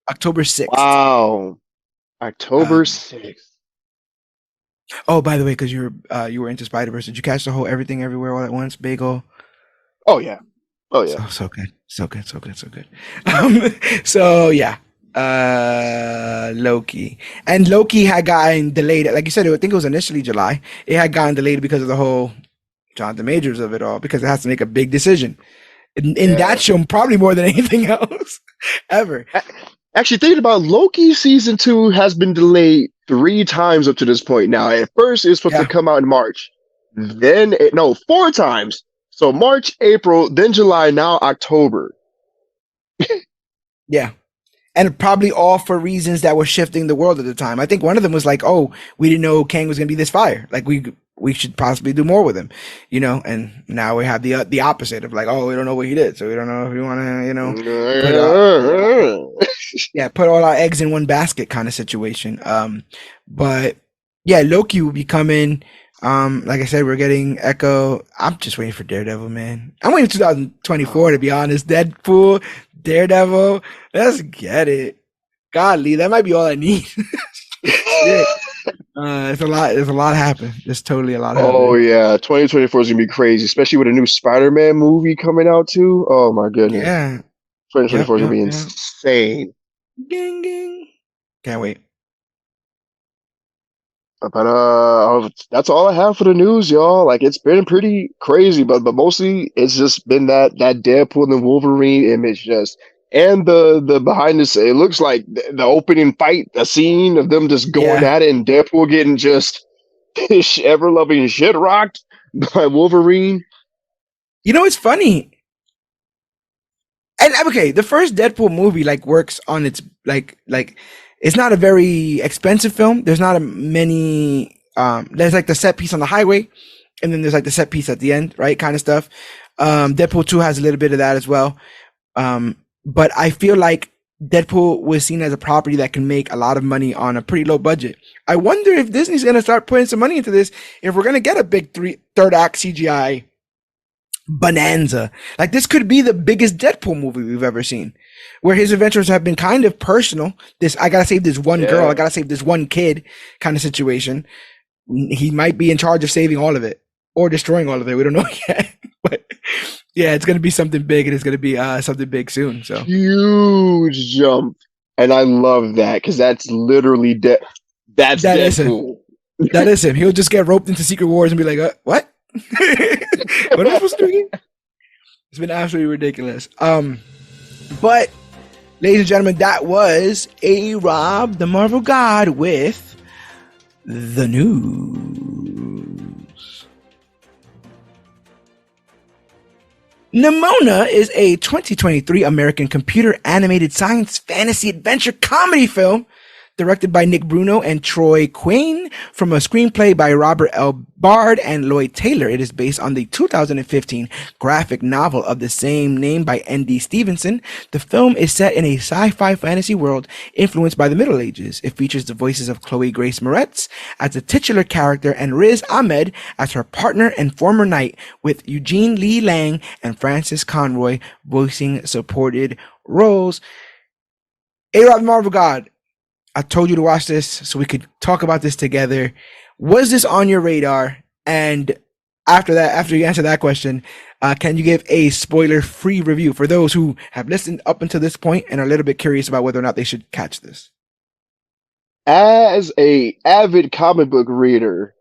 Speaker 1: October 6th.
Speaker 2: Wow. October 6th.
Speaker 1: Oh, by the way, because you were into Spider-Verse, did you catch the whole Everything Everywhere All at Once bagel?
Speaker 2: Oh, yeah. Oh, yeah.
Speaker 1: So good. So yeah. Loki. And Loki had gotten delayed. Like you said, I think it was initially July. It had gotten delayed because of the whole Jonathan Majors of it all, because it has to make a big decision. In that show, probably more than anything else ever.
Speaker 2: Actually, thinking about Loki, season 2 has been delayed 3 times up to this point. Now, at first, it was supposed to come out in March. Then, 4 times. So March, April, then July, now October.
Speaker 1: Yeah. And probably all for reasons that were shifting the world at the time. I think one of them was like, oh, we didn't know Kang was going to be this fire. Like we should possibly do more with him, and now we have the opposite of like, oh, we don't know what he did. So we don't know if we want to, put all our eggs in one basket kind of situation. But yeah, Loki will be coming. Like I said, we're getting Echo. I'm just waiting for Daredevil, man. I'm waiting for 2024 to be honest. Deadpool, Daredevil. Let's get it. Godly, that might be all I need. Shit. It's a lot. There's a lot happening. There's totally a lot happening.
Speaker 2: Oh yeah, 2024 is gonna be crazy, especially with a new Spider-Man movie coming out too. Oh my goodness.
Speaker 1: Yeah.
Speaker 2: 2024 is gonna be insane.
Speaker 1: Gang, gang. Can't wait.
Speaker 2: But that's all I have for the news, y'all. Like it's been pretty crazy, but mostly it's just been that Deadpool and Wolverine image and the behind the scenes. It looks like the opening fight, the scene of them just going at it, and Deadpool getting just ever loving shit rocked by Wolverine.
Speaker 1: It's funny. And okay, the first Deadpool movie works on its like it's not a very expensive film. There's not many. There's the set piece on the highway, and then there's the set piece at the end, right? Kind of stuff. Deadpool 2 has a little bit of that as well. But I feel like Deadpool was seen as a property that can make a lot of money on a pretty low budget. I wonder if Disney's going to start putting some money into this, if we're going to get a big third act CGI bonanza. This could be the biggest Deadpool movie we've ever seen, where his adventures have been kind of personal. I got to save this one girl. I got to save this one kid kind of situation. He might be in charge of saving all of it or destroying all of it. We don't know yet. But yeah, it's going to be something big, and it's going to be something big soon. So
Speaker 2: huge jump. And I love that because that's literally that's Deadpool.
Speaker 1: That is him. He'll just get roped into Secret Wars and be like, what? What am I supposed to do again? It's been absolutely ridiculous. But ladies and gentlemen, that was A-Rob, the Marvel God, with the news. Nimona is a 2023 American computer animated science fantasy adventure comedy film directed by Nick Bruno and Troy Quinn, from a screenplay by Robert L. Bard and Lloyd Taylor. It is based on the 2015 graphic novel of the same name by N.D. Stevenson. The film is set in a sci-fi fantasy world influenced by the Middle Ages. It features the voices of Chloe Grace Moretz as the titular character and Riz Ahmed as her partner and former knight, with Eugene Lee Lang and Francis Conroy voicing supported roles. A-Rod Marvel God, I told you to watch this so we could talk about this together. Was this on your radar? And after that, after you answer that question, can you give a spoiler-free review for those who have listened up until this point and are a little bit curious about whether or not they should catch this?
Speaker 2: As a avid comic book reader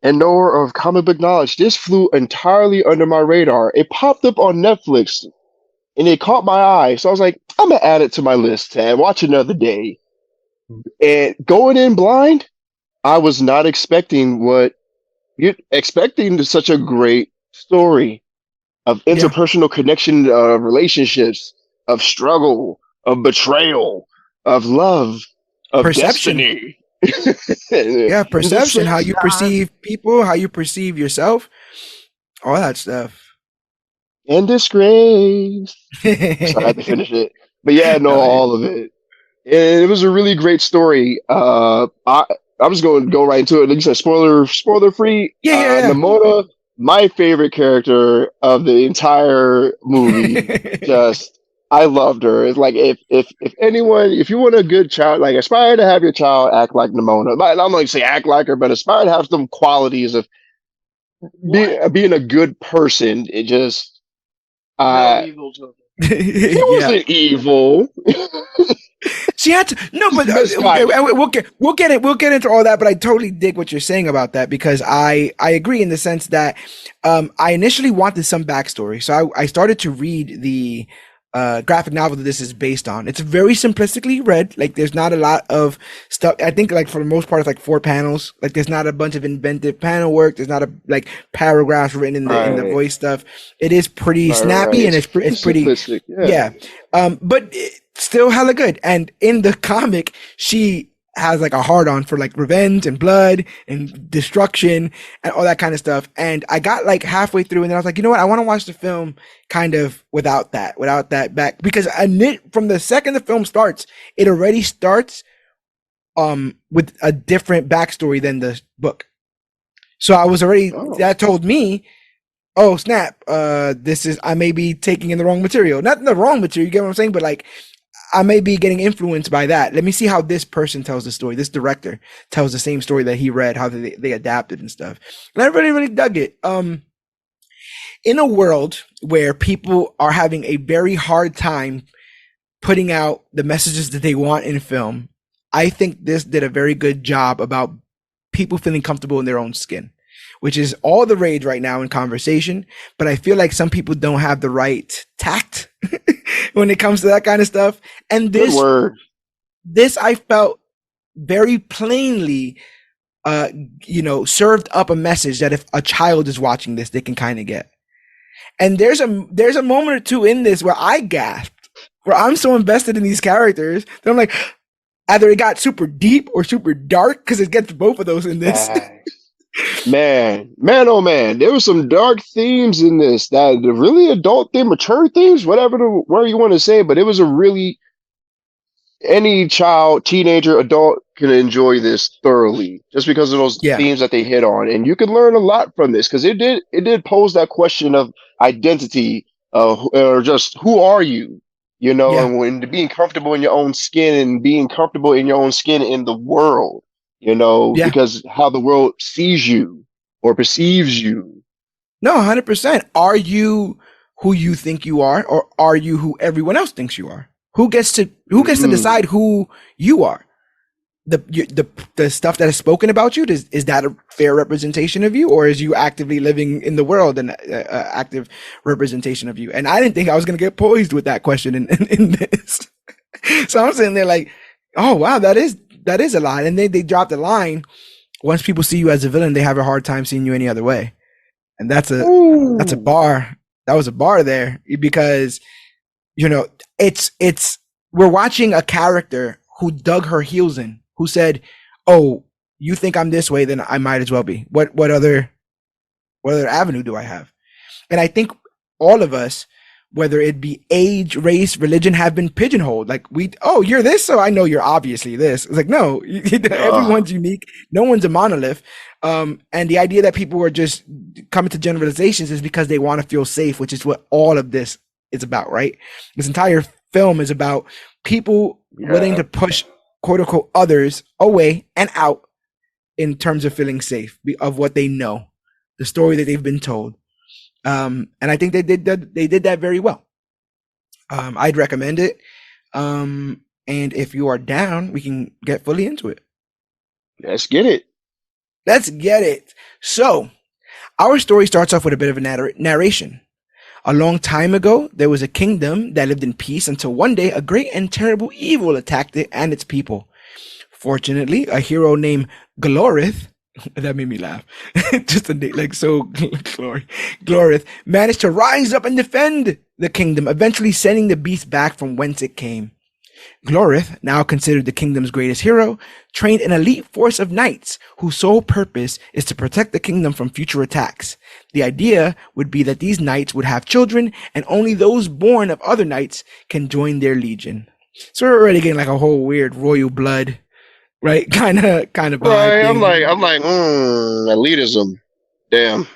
Speaker 2: and knower of comic book knowledge, this flew entirely under my radar. It popped up on Netflix and it caught my eye. So I was like, I'm gonna add it to my list and watch another day. And going in blind, I was not expecting what you're expecting, such a great story of interpersonal connection, of relationships, of struggle, of betrayal, of love, of
Speaker 1: Perception.
Speaker 2: destiny.
Speaker 1: Yeah, perception, how you perceive people, how you perceive yourself, all that stuff.
Speaker 2: And disgrace. So I had to finish it. But yeah, no, all of it. And it was a really great story. I'm just going to go right into it. Like you said, spoiler free.
Speaker 1: Yeah.
Speaker 2: Nimona, my favorite character of the entire movie. Just, I loved her. It's like if anyone, if you want a good child, like aspire to have your child act like Nimona. I'm not going to say act like her, but aspire to have some qualities of being a good person. It just. He wasn't evil.
Speaker 1: She had to but we'll get into all that. But I totally dig what you're saying about that, because I agree in the sense that I initially wanted some backstory, so I started to read the graphic novel that this is based on. It's very simplistically read. Like, there's not a lot of stuff. I think, like, for the most part, it's like 4 panels. Like, there's not a bunch of inventive panel work. There's not like paragraphs written in the voice stuff. It is pretty snappy, and it's pretty but it's still hella good. And in the comic, she has like a hard-on for like revenge and blood and destruction and all that kind of stuff. And I got like halfway through, and then I was like, you know what? I want to watch the film kind of without that back, because from the second the film starts, it already starts with a different backstory than the book. So I was already that told me, oh snap, I may be taking in the wrong material. Not the wrong material, you get what I'm saying? But like, I may be getting influenced by that. Let me see how this person tells the story. This director tells the same story that he read, how they adapted and stuff. And I really, really dug it. In a world where people are having a very hard time putting out the messages that they want in film, I think this did a very good job about people feeling comfortable in their own skin, which is all the rage right now in conversation. But I feel like some people don't have the right tact when it comes to that kind of stuff. And this I felt very plainly, served up a message that if a child is watching this, they can kind of get. And there's a moment or two in this where I gasped, where I'm so invested in these characters that I'm like, either it got super deep or super dark, because it gets both of those in this.
Speaker 2: Man, oh man, there were some dark themes in this, that the really adult theme, mature themes, whatever the word you want to say, but it was a really, any child, teenager, adult can enjoy this thoroughly just because of those themes that they hit on. And you can learn a lot from this, because it did pose that question of identity, or just who are you? And when being comfortable in your own skin, and being comfortable in your own skin in the world. Because how the world sees you or perceives you.
Speaker 1: No, 100%. Are you who you think you are, or are you who everyone else thinks you are? Who gets to decide who you are? The stuff that is spoken about you, is that a fair representation of you, or is you actively living in the world and active representation of you? And I didn't think I was going to get poised with that question in this. So I'm sitting there like, oh wow, that is a lot. And they dropped the line, once people see you as a villain, they have a hard time seeing you any other way. And that's a bar. That was a bar there, because we're watching a character who dug her heels in, who said, "Oh, you think I'm this way, then I might as well be. What other avenue do I have?" And I think all of us, whether it be age, race, religion, have been pigeonholed. Like oh, you're this, so I know you're obviously this. It's like, no, everyone's unique. No one's a monolith. And the idea that people are just coming to generalizations is because they want to feel safe, which is what all of this is about, right? This entire film is about people willing to push quote unquote others away and out in terms of feeling safe of what they know, the story that they've been told. And I think they did that very well. I'd recommend it. And if you are down, we can get fully into it.
Speaker 2: Let's get it.
Speaker 1: Let's get it. So, our story starts off with a bit of a narration. A long time ago, there was a kingdom that lived in peace until one day a great and terrible evil attacked it and its people. Fortunately, a hero named Glorith, that made me laugh, just a name, like so, Glorith managed to rise up and defend the kingdom, eventually sending the beast back from whence it came. Glorith, now considered the kingdom's greatest hero, trained an elite force of knights whose sole purpose is to protect the kingdom from future attacks. The idea would be that these knights would have children, and only those born of other knights can join their legion. So we're already getting like a whole weird royal blood, right? Kind of vibe.
Speaker 2: Right. I'm like, elitism. Damn.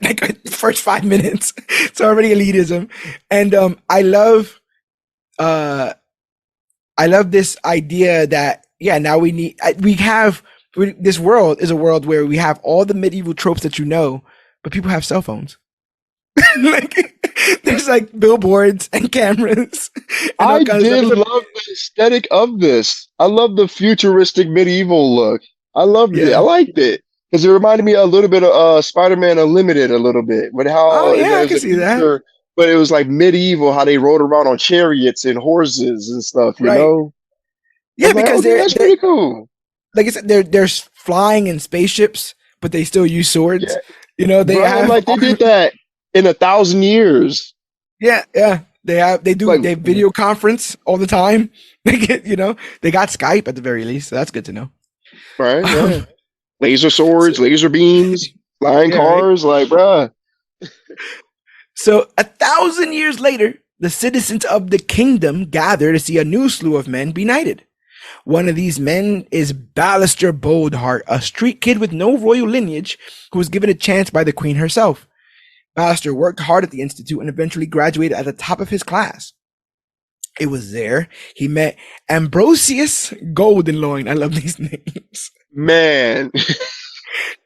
Speaker 1: Like first 5 minutes, it's already elitism, and I love this idea that now this world is a world where we have all the medieval tropes that you know, but people have cell phones. Like there's like billboards and cameras. And
Speaker 2: I did love the aesthetic of this. I love the futuristic medieval look. I loved it. I liked it because it reminded me a little bit of Spider-Man Unlimited a little bit. But how
Speaker 1: I can see that.
Speaker 2: But it was like medieval, how they rode around on chariots and horses and stuff, you know?
Speaker 1: Yeah, because
Speaker 2: that's pretty cool.
Speaker 1: Like I said, they're flying in spaceships, but they still use swords. Yeah. You know, they
Speaker 2: did that in 1,000 years.
Speaker 1: Yeah. They video conference all the time. They got Skype at the very least, so that's good to know.
Speaker 2: Right. Yeah. Laser swords, laser beams, flying cars, right? Like, bruh.
Speaker 1: So 1,000 years later, the citizens of the kingdom gather to see a new slew of men be knighted. One of these men is Ballister Boldheart, a street kid with no royal lineage who was given a chance by the queen herself. Ballister worked hard at the institute and eventually graduated at the top of his class. It was there he met Ambrosius Goldenloin. I love these names.
Speaker 2: Man.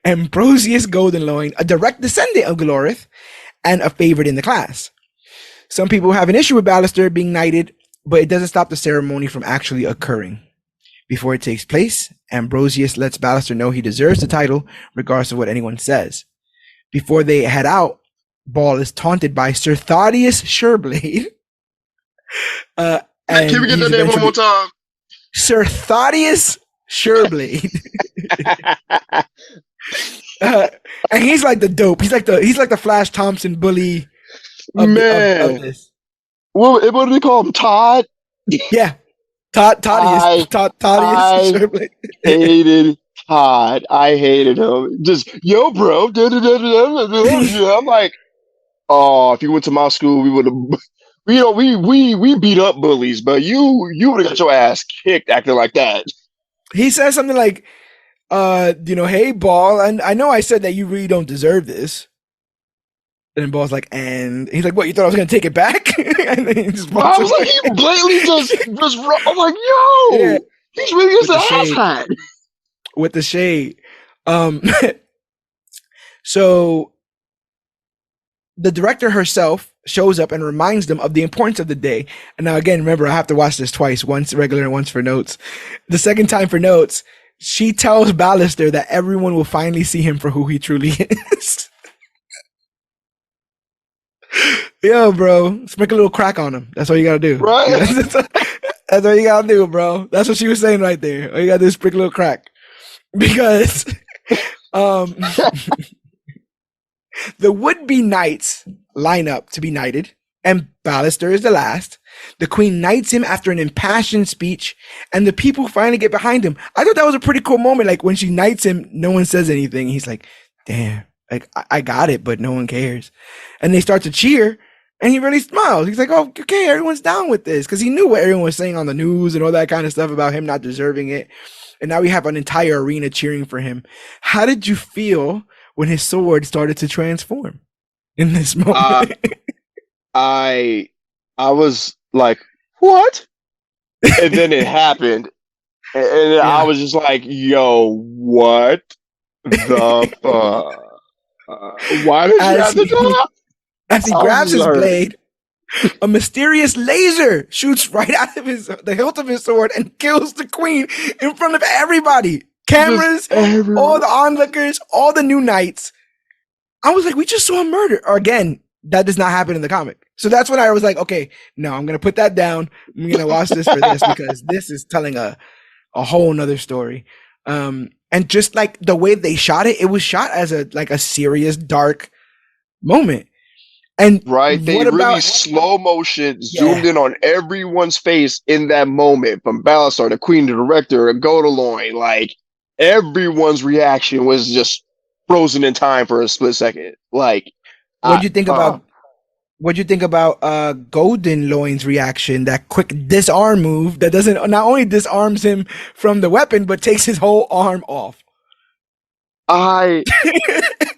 Speaker 1: Ambrosius Goldenloin, a direct descendant of Glorith, and a favorite in the class. Some people have an issue with Ballister being knighted, but it doesn't stop the ceremony from actually occurring. Before it takes place, Ambrosius lets Ballister know he deserves the title, regardless of what anyone says. Before they head out, Ball is taunted by Sir Thaddeus Sureblade.
Speaker 2: Can we get that name one more time?
Speaker 1: Sir Thaddeus Sureblade. And he's like the dope. He's like the Flash Thompson bully of this.
Speaker 2: What do they call him? Todd?
Speaker 1: Yeah. Thaddeus.
Speaker 2: I hated Todd. I hated him. Just, yo, bro. I'm like, oh, if you went to my school, we would have, we beat up bullies, but you would have got your ass kicked acting like that.
Speaker 1: He says something like, hey, Ball, and I know I said that you really don't deserve this. And then Ball's like, and he's like, what, you thought I was going to take it back? And then he just
Speaker 2: I was like, he blatantly just I'm like, yo, he's really just an asshat.
Speaker 1: With the shade. So the director herself shows up and reminds them of the importance of the day. And now again, remember, I have to watch this twice, once regular and once for notes. The second time for notes, she tells Ballister that everyone will finally see him for who he truly is. Yo, bro, sprinkle a little crack on him. That's all you gotta do.
Speaker 2: Right.
Speaker 1: That's all you gotta do, bro. That's what she was saying right there. All you gotta do is sprinkle a little crack. Because the would-be knights line up to be knighted. and Ballister is the last. The queen knights him after an impassioned speech, and the people finally get behind him. I thought that was a pretty cool moment. Like when she knights him, no one says anything. He's like, damn, like I got it, but no one cares. And they start to cheer, and he really smiles. He's like, oh, okay, everyone's down with this. Because he knew what everyone was saying on the news and all that kind of stuff about him not deserving it. And now we have an entire arena cheering for him. How did you feel when his sword started to transform in this moment?
Speaker 2: I was like, what? And then it happened. And
Speaker 1: Yeah.
Speaker 2: I was just like, yo, what the fuck? Why did you have to talk?
Speaker 1: As he grabs his blade, a mysterious laser shoots right out of the hilt of his sword and kills the queen in front of everybody. Cameras, all the onlookers, all the new knights. I was like, we just saw a murder. Or again, that does not happen in the comic. So that's when I was like, okay, no, I'm going to put that down. I'm going to watch this for this because this is telling a whole nother story. And just like the way they shot it, it was shot as a serious, dark moment. And
Speaker 2: right, they really slow motion zoomed in on everyone's face in that moment, from Ballister, the Queen, the Director, and Godaloin. Like everyone's reaction was just frozen in time for a split second. Like,
Speaker 1: what'd you think about Golden Loin's reaction? That quick disarm move that doesn't not only disarms him from the weapon but takes his whole arm off.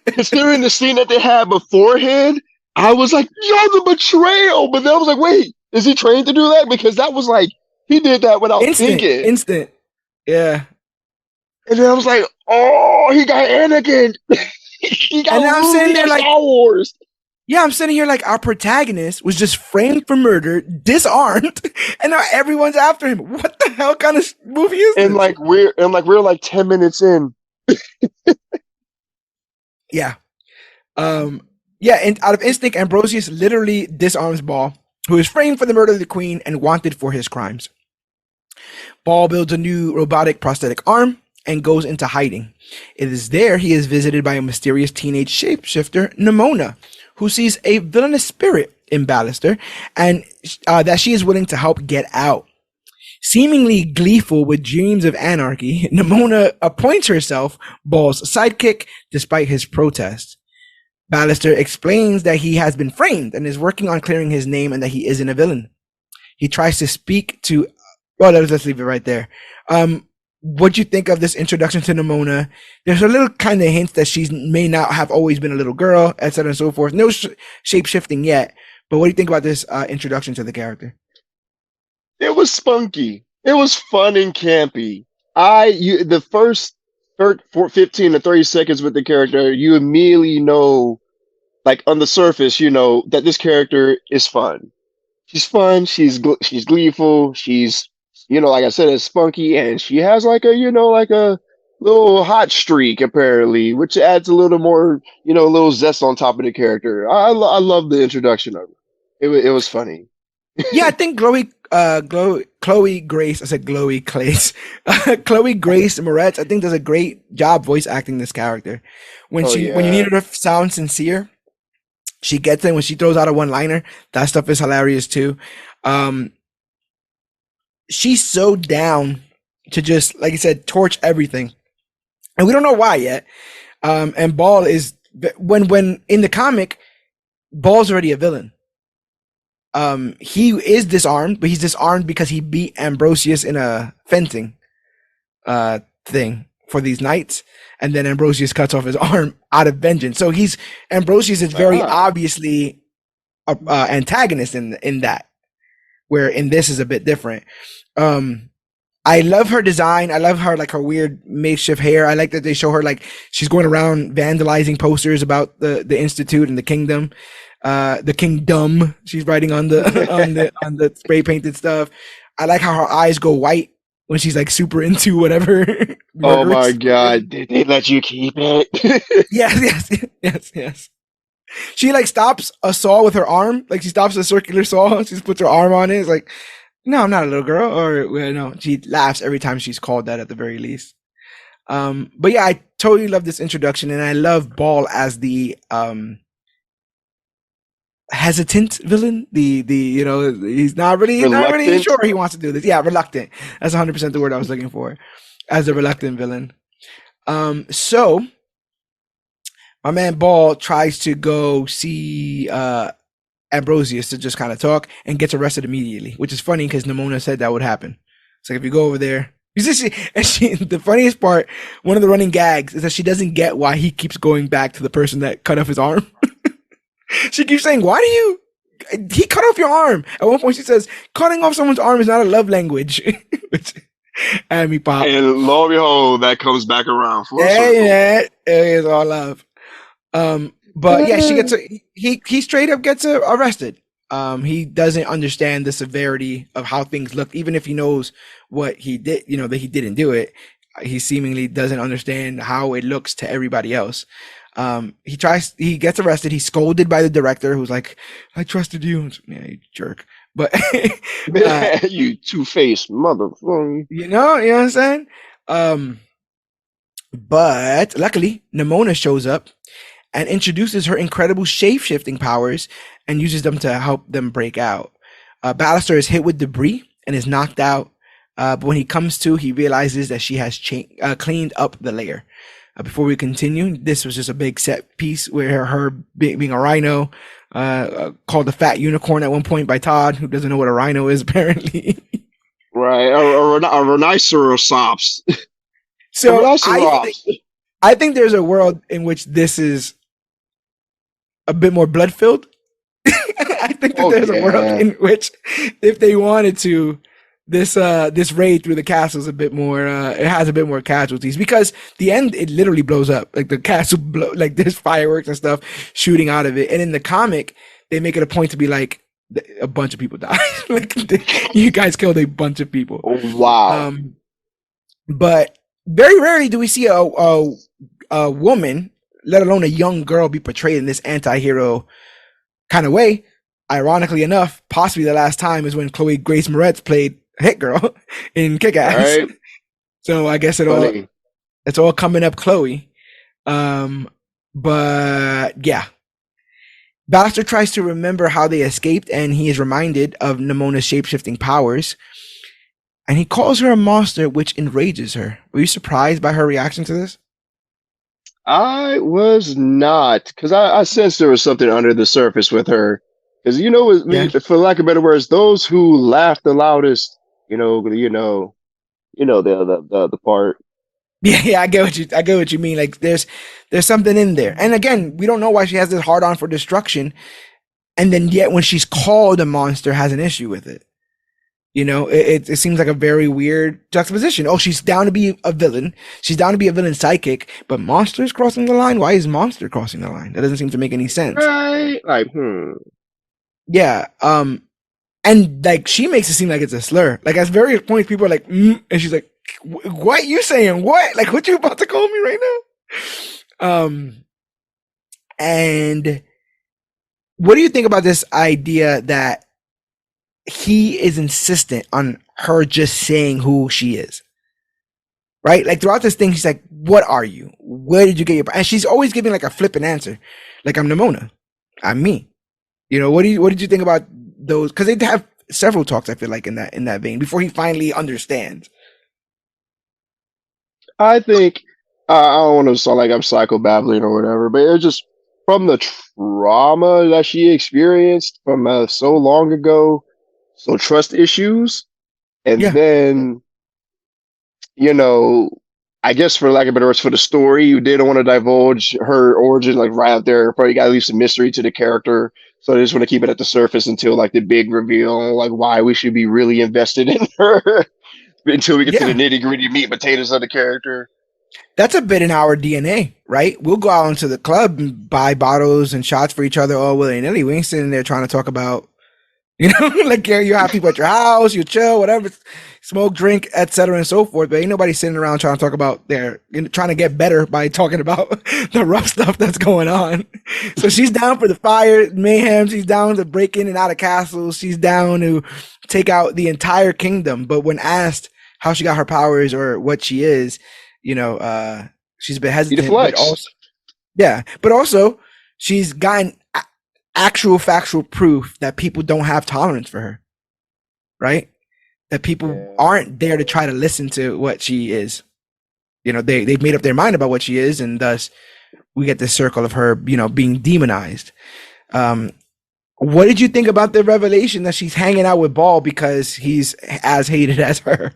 Speaker 2: Considering the scene that they had beforehand, I was like, yo, the betrayal. But then I was like, wait, is he trained to do that? Because that was like, he did that without thinking.
Speaker 1: Instant. Yeah.
Speaker 2: And then I was like, oh, he got Anakin. He got
Speaker 1: and I'm sitting there like
Speaker 2: Star Wars.
Speaker 1: Yeah, I'm sitting here like our protagonist was just framed for murder, disarmed, and now everyone's after him. What the hell kind of movie is this?
Speaker 2: And we're like 10 minutes in.
Speaker 1: Yeah. Yeah, and out of instinct, Ambrosius literally disarms Ball, who is framed for the murder of the queen and wanted for his crimes. Ball builds a new robotic prosthetic arm and goes into hiding. It is there he is visited by a mysterious teenage shapeshifter, Nimona, who sees a villainous spirit in Ballister and that she is willing to help get out. Seemingly gleeful with dreams of anarchy, Nimona appoints herself Ball's sidekick despite his protest. Ballister explains that he has been framed and is working on clearing his name and that he isn't a villain. He tries to speak to... Well, let's leave it right there. What'd you think of this introduction to Nimona? There's a little kind of hint that she may not have always been a little girl, etc. and so forth. No shape-shifting yet. But what do you think about this introduction to the character?
Speaker 2: It was spunky. It was fun and campy. The first 15 to 30 seconds with the character, you immediately know, like on the surface, you know that this character is fun. She's fun. She's gleeful. She's, you know, like I said, it's spunky, and she has like a little hot streak apparently, which adds a little more, a little zest on top of the character. I love the introduction of it. It was funny.
Speaker 1: Yeah, I think Chloe Grace. I said Chloe Clace. Chloe Grace Moretz, I think, does a great job voice acting this character. When you need her to sound sincere, she gets it. When she throws out a one-liner, that stuff is hilarious too. She's so down to just, like I said, torch everything, and we don't know why yet. And Ball is when in the comic, Ball's already a villain. He is disarmed, but he's disarmed because he beat Ambrosius in a fencing thing for these knights, and then Ambrosius cuts off his arm out of vengeance. So Ambrosius is very obviously a antagonist in that, where in this is a bit different. I love her design. I love her, like, her weird makeshift hair. I like that they show her like she's going around vandalizing posters about the Institute and the Kingdom. The kingdom she's writing on the spray painted stuff. I like how her eyes go white when she's like super into whatever.
Speaker 2: Oh my god, did they let you keep it?
Speaker 1: Yes. She like stops a saw with her arm, like she stops a circular saw, she just puts her arm on it. It's like, no, I'm not a little girl. Or no, she laughs every time she's called that at the very least. But yeah, I totally love this introduction, and I love Ball as the hesitant villain. The he's not really
Speaker 2: Reluctant.
Speaker 1: sure he wants to do this. Yeah, reluctant. That's 100% the word I was looking for, as a reluctant villain. So my man Ball tries to go see Ambrosius to just kind of talk and gets arrested immediately, which is funny because Nimona said that would happen. It's like if you go over there. The funniest part, one of the running gags is that she doesn't get why he keeps going back to the person that cut off his arm. She keeps saying, "Why do you? He cut off your arm." At one point, she says, "Cutting off someone's arm is not a love language." Which, and me pop.
Speaker 2: And lo and behold, that comes back around for
Speaker 1: Yeah, it's all love. But yeah, he straight up gets arrested. He doesn't understand the severity of how things look, even if he knows what he did, that he didn't do it. He seemingly doesn't understand how it looks to everybody else. He gets arrested. He's scolded by the director, who's like, "I trusted you." Yeah, you jerk. But
Speaker 2: you two-faced motherfucker.
Speaker 1: you know what I'm saying? But luckily, Nimona shows up and introduces her incredible shape-shifting powers and uses them to help them break out. Ballister is hit with debris and is knocked out. But when he comes to, he realizes that she has cleaned up the layer. Before we continue, this was just a big set piece where her being a rhino, called the fat unicorn at one point by Todd, who doesn't know what a rhino is apparently.
Speaker 2: Right, a rhinoceros.
Speaker 1: So I think there's a world in which this is a bit more blood filled. I think that there's a world in which, if they wanted to, this raid through the castle is a bit more. It has a bit more casualties because the end it literally blows up. Like the castle like there's fireworks and stuff shooting out of it. And in the comic, they make it a point to be like a bunch of people died. Like you guys killed a bunch of people.
Speaker 2: Oh, wow.
Speaker 1: But very rarely do we see a woman, let alone a young girl, be portrayed in this anti-hero kind of way. Ironically enough, possibly the last time is when Chloe Grace Moretz played Hit Girl in Kick-Ass. Right. So I guess it's all coming up Chloe. But yeah. Ballister tries to remember how they escaped, and he is reminded of Nimona's shape-shifting powers. And he calls her a monster, which enrages her. Were you surprised by her reaction to this?
Speaker 2: I was not, because I sensed there was something under the surface with her. Because for lack of better words, those who laugh the loudest, the part.
Speaker 1: Yeah, I get what you mean. Like there's something in there. And again, we don't know why she has this hard on for destruction, and then yet when she's called a monster, has an issue with it. It seems like a very weird juxtaposition. Oh, she's down to be a villain. She's down to be a villain psychic, but monster's crossing the line. Why is monster crossing the line? That doesn't seem to make any sense.
Speaker 2: Right? Like,
Speaker 1: Yeah. And like she makes it seem like it's a slur. Like at various points, people are like, and she's like, "What you saying? What? Like what you about to call me right now?" And what do you think about this idea that he is insistent on her just saying who she is? Right? Like throughout this thing, she's like, "What are you? Where did you get your?" And she's always giving like a flippant answer, like, "I'm Nimona. I'm me." What did you think about those? Because they have several talks, I feel like, in that vein before he finally understands.
Speaker 2: I think I don't want to sound like I'm psychobabbling or whatever, but it's just from the trauma that she experienced from so long ago, so trust issues, and then I guess for lack of better words, for the story, you didn't want to divulge her origin like right out there. Probably got to leave some mystery to the character. So I just want to keep it at the surface until like the big reveal, like why we should be really invested in her until we get to the nitty gritty meat and potatoes of the character.
Speaker 1: That's a bit in our DNA, right? We'll go out into the club and buy bottles and shots for each other all willy-nilly. We ain't sitting there trying to talk about, like you have people at your house, you chill, whatever, smoke, drink, etc. and so forth. But ain't nobody sitting around trying to talk about trying to get better by talking about the rough stuff that's going on. So she's down for the fire mayhem. She's down to break in and out of castles. She's down to take out the entire kingdom. But when asked how she got her powers or what she is, she's a bit hesitant. But also she's gotten actual factual proof that people don't have tolerance for her, right? That people aren't there to try to listen to what she is. They've made up their mind about what she is, and thus we get this circle of her, being demonized. What did you think about the revelation that she's hanging out with Ball because he's as hated as her?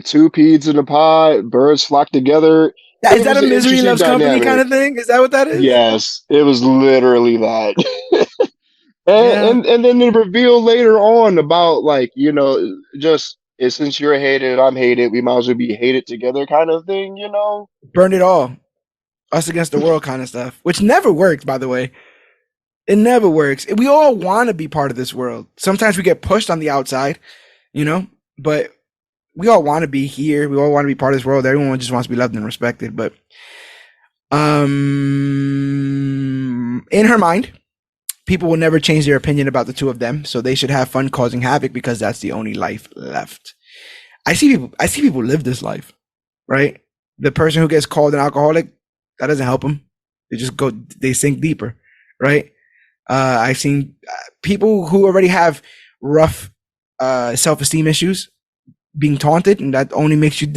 Speaker 2: Two peas in a pod, birds flock together.
Speaker 1: Is that a misery loves company kind of thing? Is that what that is?
Speaker 2: Yes, it was literally that. and then the reveal later on about just since you're hated, I'm hated, we might as well be hated together kind of thing,
Speaker 1: Burn it all. Us against the world kind of stuff, which never works, by the way. It never works. We all want to be part of this world. Sometimes we get pushed on the outside, but we all want to be here. We all want to be part of this world. Everyone just wants to be loved and respected. But in her mind, people will never change their opinion about the two of them, so they should have fun causing havoc because that's the only life left. I see people live this life, right? The person who gets called an alcoholic, that doesn't help them. They sink deeper, right? I've seen people who already have rough self-esteem issues being taunted, and that only makes you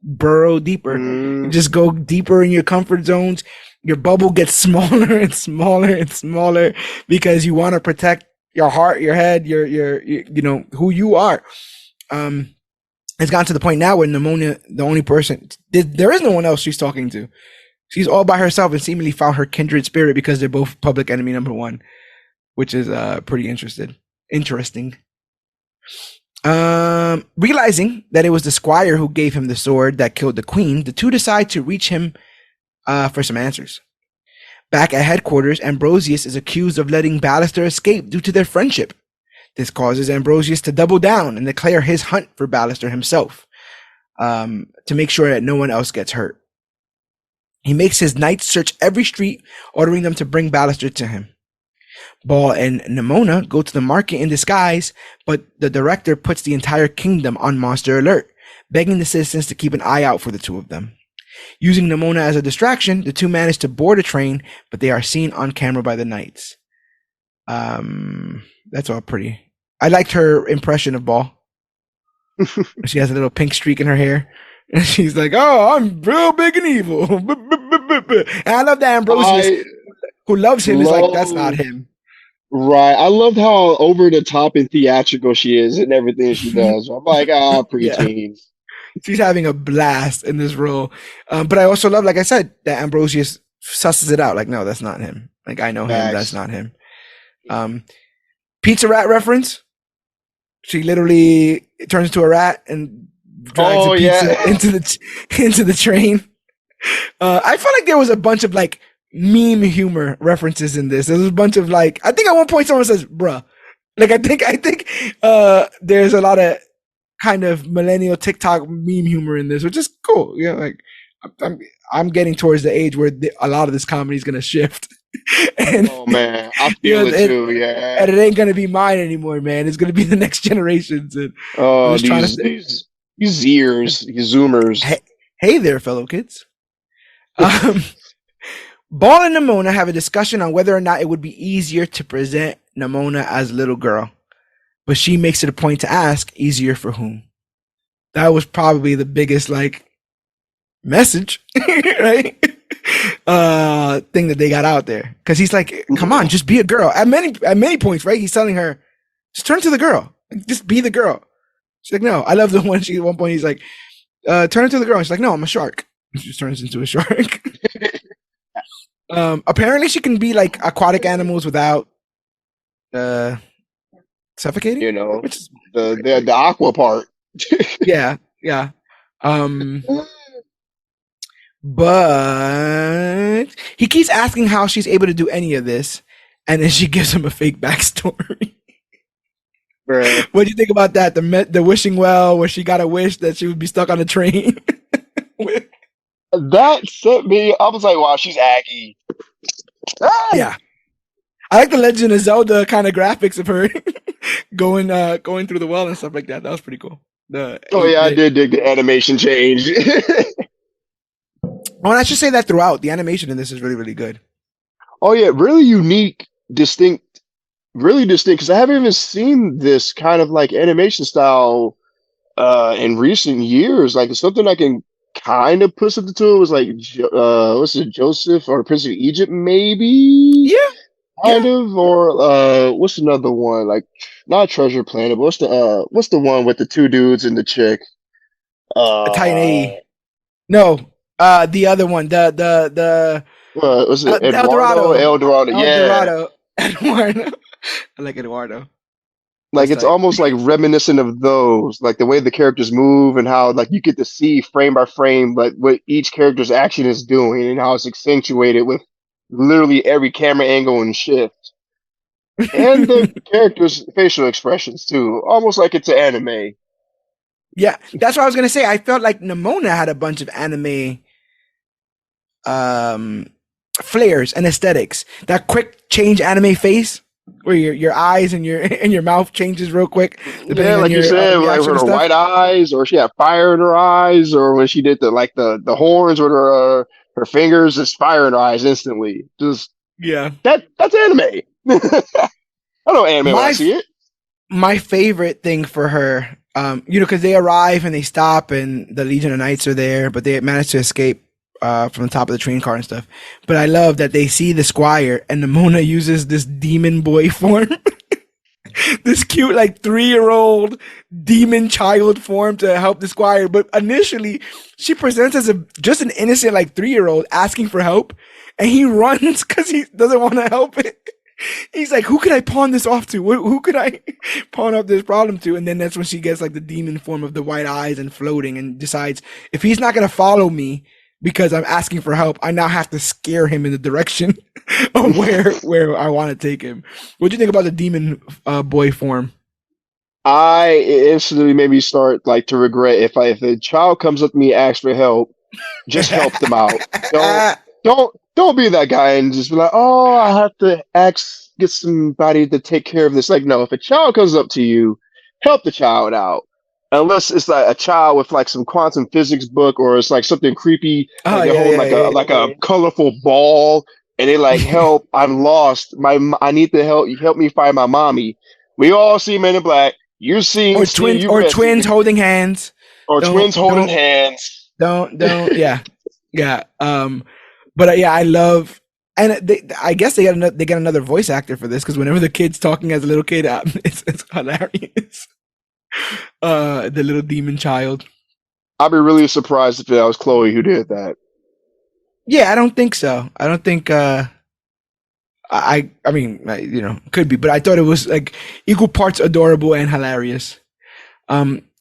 Speaker 1: burrow deeper. You just go deeper in your comfort zones. Your bubble gets smaller and smaller and smaller because you want to protect your heart, your head, your who you are. It's gotten to the point now where Nimona, the only person, there is no one else she's talking to. She's all by herself and seemingly found her kindred spirit because they're both public enemy number one, which is pretty interesting. Realizing that it was the squire who gave him the sword that killed the queen, the two decide to reach him for some answers. Back at headquarters, Ambrosius is accused of letting Ballister escape due to their friendship. This causes Ambrosius to double down and declare his hunt for Ballister himself, to make sure that no one else gets hurt. He makes his knights search every street, ordering them to bring Ballister to him. Ball and Nimona go to the market in disguise, but the director puts the entire kingdom on monster alert, begging the citizens to keep an eye out for the two of them. Using Nimona as a distraction, the two manage to board a train, but they are seen on camera by the knights. That's all pretty. I liked her impression of Ball. She has a little pink streak in her hair. And she's like, "Oh, I'm real big and evil." And I love that Ambrosius, who loves him, is like, that's not him.
Speaker 2: Right. I loved how over the top and theatrical she is in everything she does. I'm like, preteen.
Speaker 1: Yeah. She's having a blast in this role. But I also love, like I said, that Ambrosius susses it out. Like, no, that's not him. Like, I know him. That's not him. Pizza rat reference. She literally turns into a rat and drags a pizza into the train. I felt like there was a bunch of like meme humor references in this. There was a bunch of like, I think at one point someone says "bruh." Like I think there's a lot of kind of millennial TikTok meme humor in this, which is cool. Like I'm getting towards the age where a lot of this comedy is gonna shift. And,
Speaker 2: oh man, I feel it too. Yeah,
Speaker 1: and it ain't gonna be mine anymore, man. It's gonna be the next generations. And
Speaker 2: these Zers, these Zoomers.
Speaker 1: Hey there, fellow kids. Ball and Nimona have a discussion on whether or not it would be easier to present Nimona as a little girl, but she makes it a point to ask, easier for whom? That was probably the biggest like message, right? Thing that they got out there, because he's like, come on, just be a girl. At many points, right? He's telling her, just turn to the girl, just be the girl. She's like, no. I love the one. At one point he's like, turn to the girl. And she's like, no, I'm a shark. And she just turns into a shark. Apparently she can be like aquatic animals without suffocating.
Speaker 2: Which is the aqua part.
Speaker 1: yeah. But he keeps asking how she's able to do any of this, and then she gives him a fake backstory.
Speaker 2: Right.
Speaker 1: What do you think about that? The wishing well, where she got a wish that she would be stuck on a train.
Speaker 2: That set me. I was like, wow, she's Aggie.
Speaker 1: Yeah, I like the Legend of Zelda kind of graphics of her going through the well and stuff like that. That was pretty cool.
Speaker 2: I did dig the animation change.
Speaker 1: Well, I should say that throughout, the animation in this is really, really good.
Speaker 2: Oh yeah, really unique, distinct, really distinct. Because I haven't even seen this kind of like animation style in recent years. Like something I can kind of put something to it was like what's it, Joseph or Prince of Egypt, maybe
Speaker 1: Yeah,
Speaker 2: kind
Speaker 1: yeah.
Speaker 2: of, or what's another one like not Treasure Planet, but what's the one with the two dudes and the chick?
Speaker 1: A Titan
Speaker 2: Uh,
Speaker 1: A. No, the other one, the
Speaker 2: was it
Speaker 1: El
Speaker 2: Eduardo?
Speaker 1: Dorado,
Speaker 2: El Dorado,
Speaker 1: El
Speaker 2: yeah.
Speaker 1: Dorado, Eduardo. I like Eduardo.
Speaker 2: Like
Speaker 1: That's
Speaker 2: it's
Speaker 1: tight.
Speaker 2: almost like reminiscent of those, like the way the characters move and how like you get to see frame by frame, like what each character's action is doing and how it's accentuated with literally every camera angle and shift, and the characters' facial expressions too, almost like it's an anime.
Speaker 1: Yeah, that's what I was gonna say. I felt like Nimona had a bunch of anime um flares and aesthetics. That quick change anime face where your eyes and your and your mouth changes real quick
Speaker 2: Yeah,
Speaker 1: depending on
Speaker 2: like you
Speaker 1: your
Speaker 2: said, like
Speaker 1: reaction
Speaker 2: with
Speaker 1: and
Speaker 2: her
Speaker 1: stuff.
Speaker 2: white eyes, or she had fire in her eyes, or when she did the horns with her fingers, just fire in her eyes instantly. Just
Speaker 1: Yeah.
Speaker 2: that's anime. I know anime when I
Speaker 1: My
Speaker 2: see it.
Speaker 1: my favorite thing for her, because they arrive and they stop and the Legion of Knights are there, but they manage to escape from the top of the train car and stuff. But I love that they see the squire and Nimona uses this demon boy form, this cute like 3-year-old demon child form to help the squire. But initially, she presents as a just an innocent like 3-year-old asking for help, and he runs because he doesn't want to help it. He's like, who could I pawn this off to? Who could I pawn off this problem to? And then that's when she gets like the demon form of the white eyes and floating and decides if he's not going to follow me because I'm asking for help, I now have to scare him in the direction of where I want to take him. What do you think about the demon boy form?
Speaker 2: I it instantly made me start like to regret if a child comes up to me asks for help, just help them out. Don't be that guy and just be like, oh, I have to get somebody to take care of this. Like, no, if a child comes up to you, help the child out. Unless it's like a child with like some quantum physics book, or it's like something creepy,
Speaker 1: Oh
Speaker 2: like they're
Speaker 1: yeah,
Speaker 2: holding
Speaker 1: yeah, yeah,
Speaker 2: like a colorful ball, and they like,
Speaker 1: yeah.
Speaker 2: help, I'm lost. I need to help. You help me find my mommy. We all see Men in Black. See you
Speaker 1: Or
Speaker 2: rescue
Speaker 1: twins holding hands.
Speaker 2: or
Speaker 1: Don't
Speaker 2: twins holding
Speaker 1: don't
Speaker 2: hands.
Speaker 1: don't. Yeah, yeah. But yeah, I love, and I guess they get another voice actor for this because whenever the kid's talking as a little kid, it's hilarious. The little demon child.
Speaker 2: I'd be really surprised if that was Chloe who did that.
Speaker 1: Yeah, I don't think so. I don't think. I mean, could be, but I thought it was like equal parts adorable and hilarious.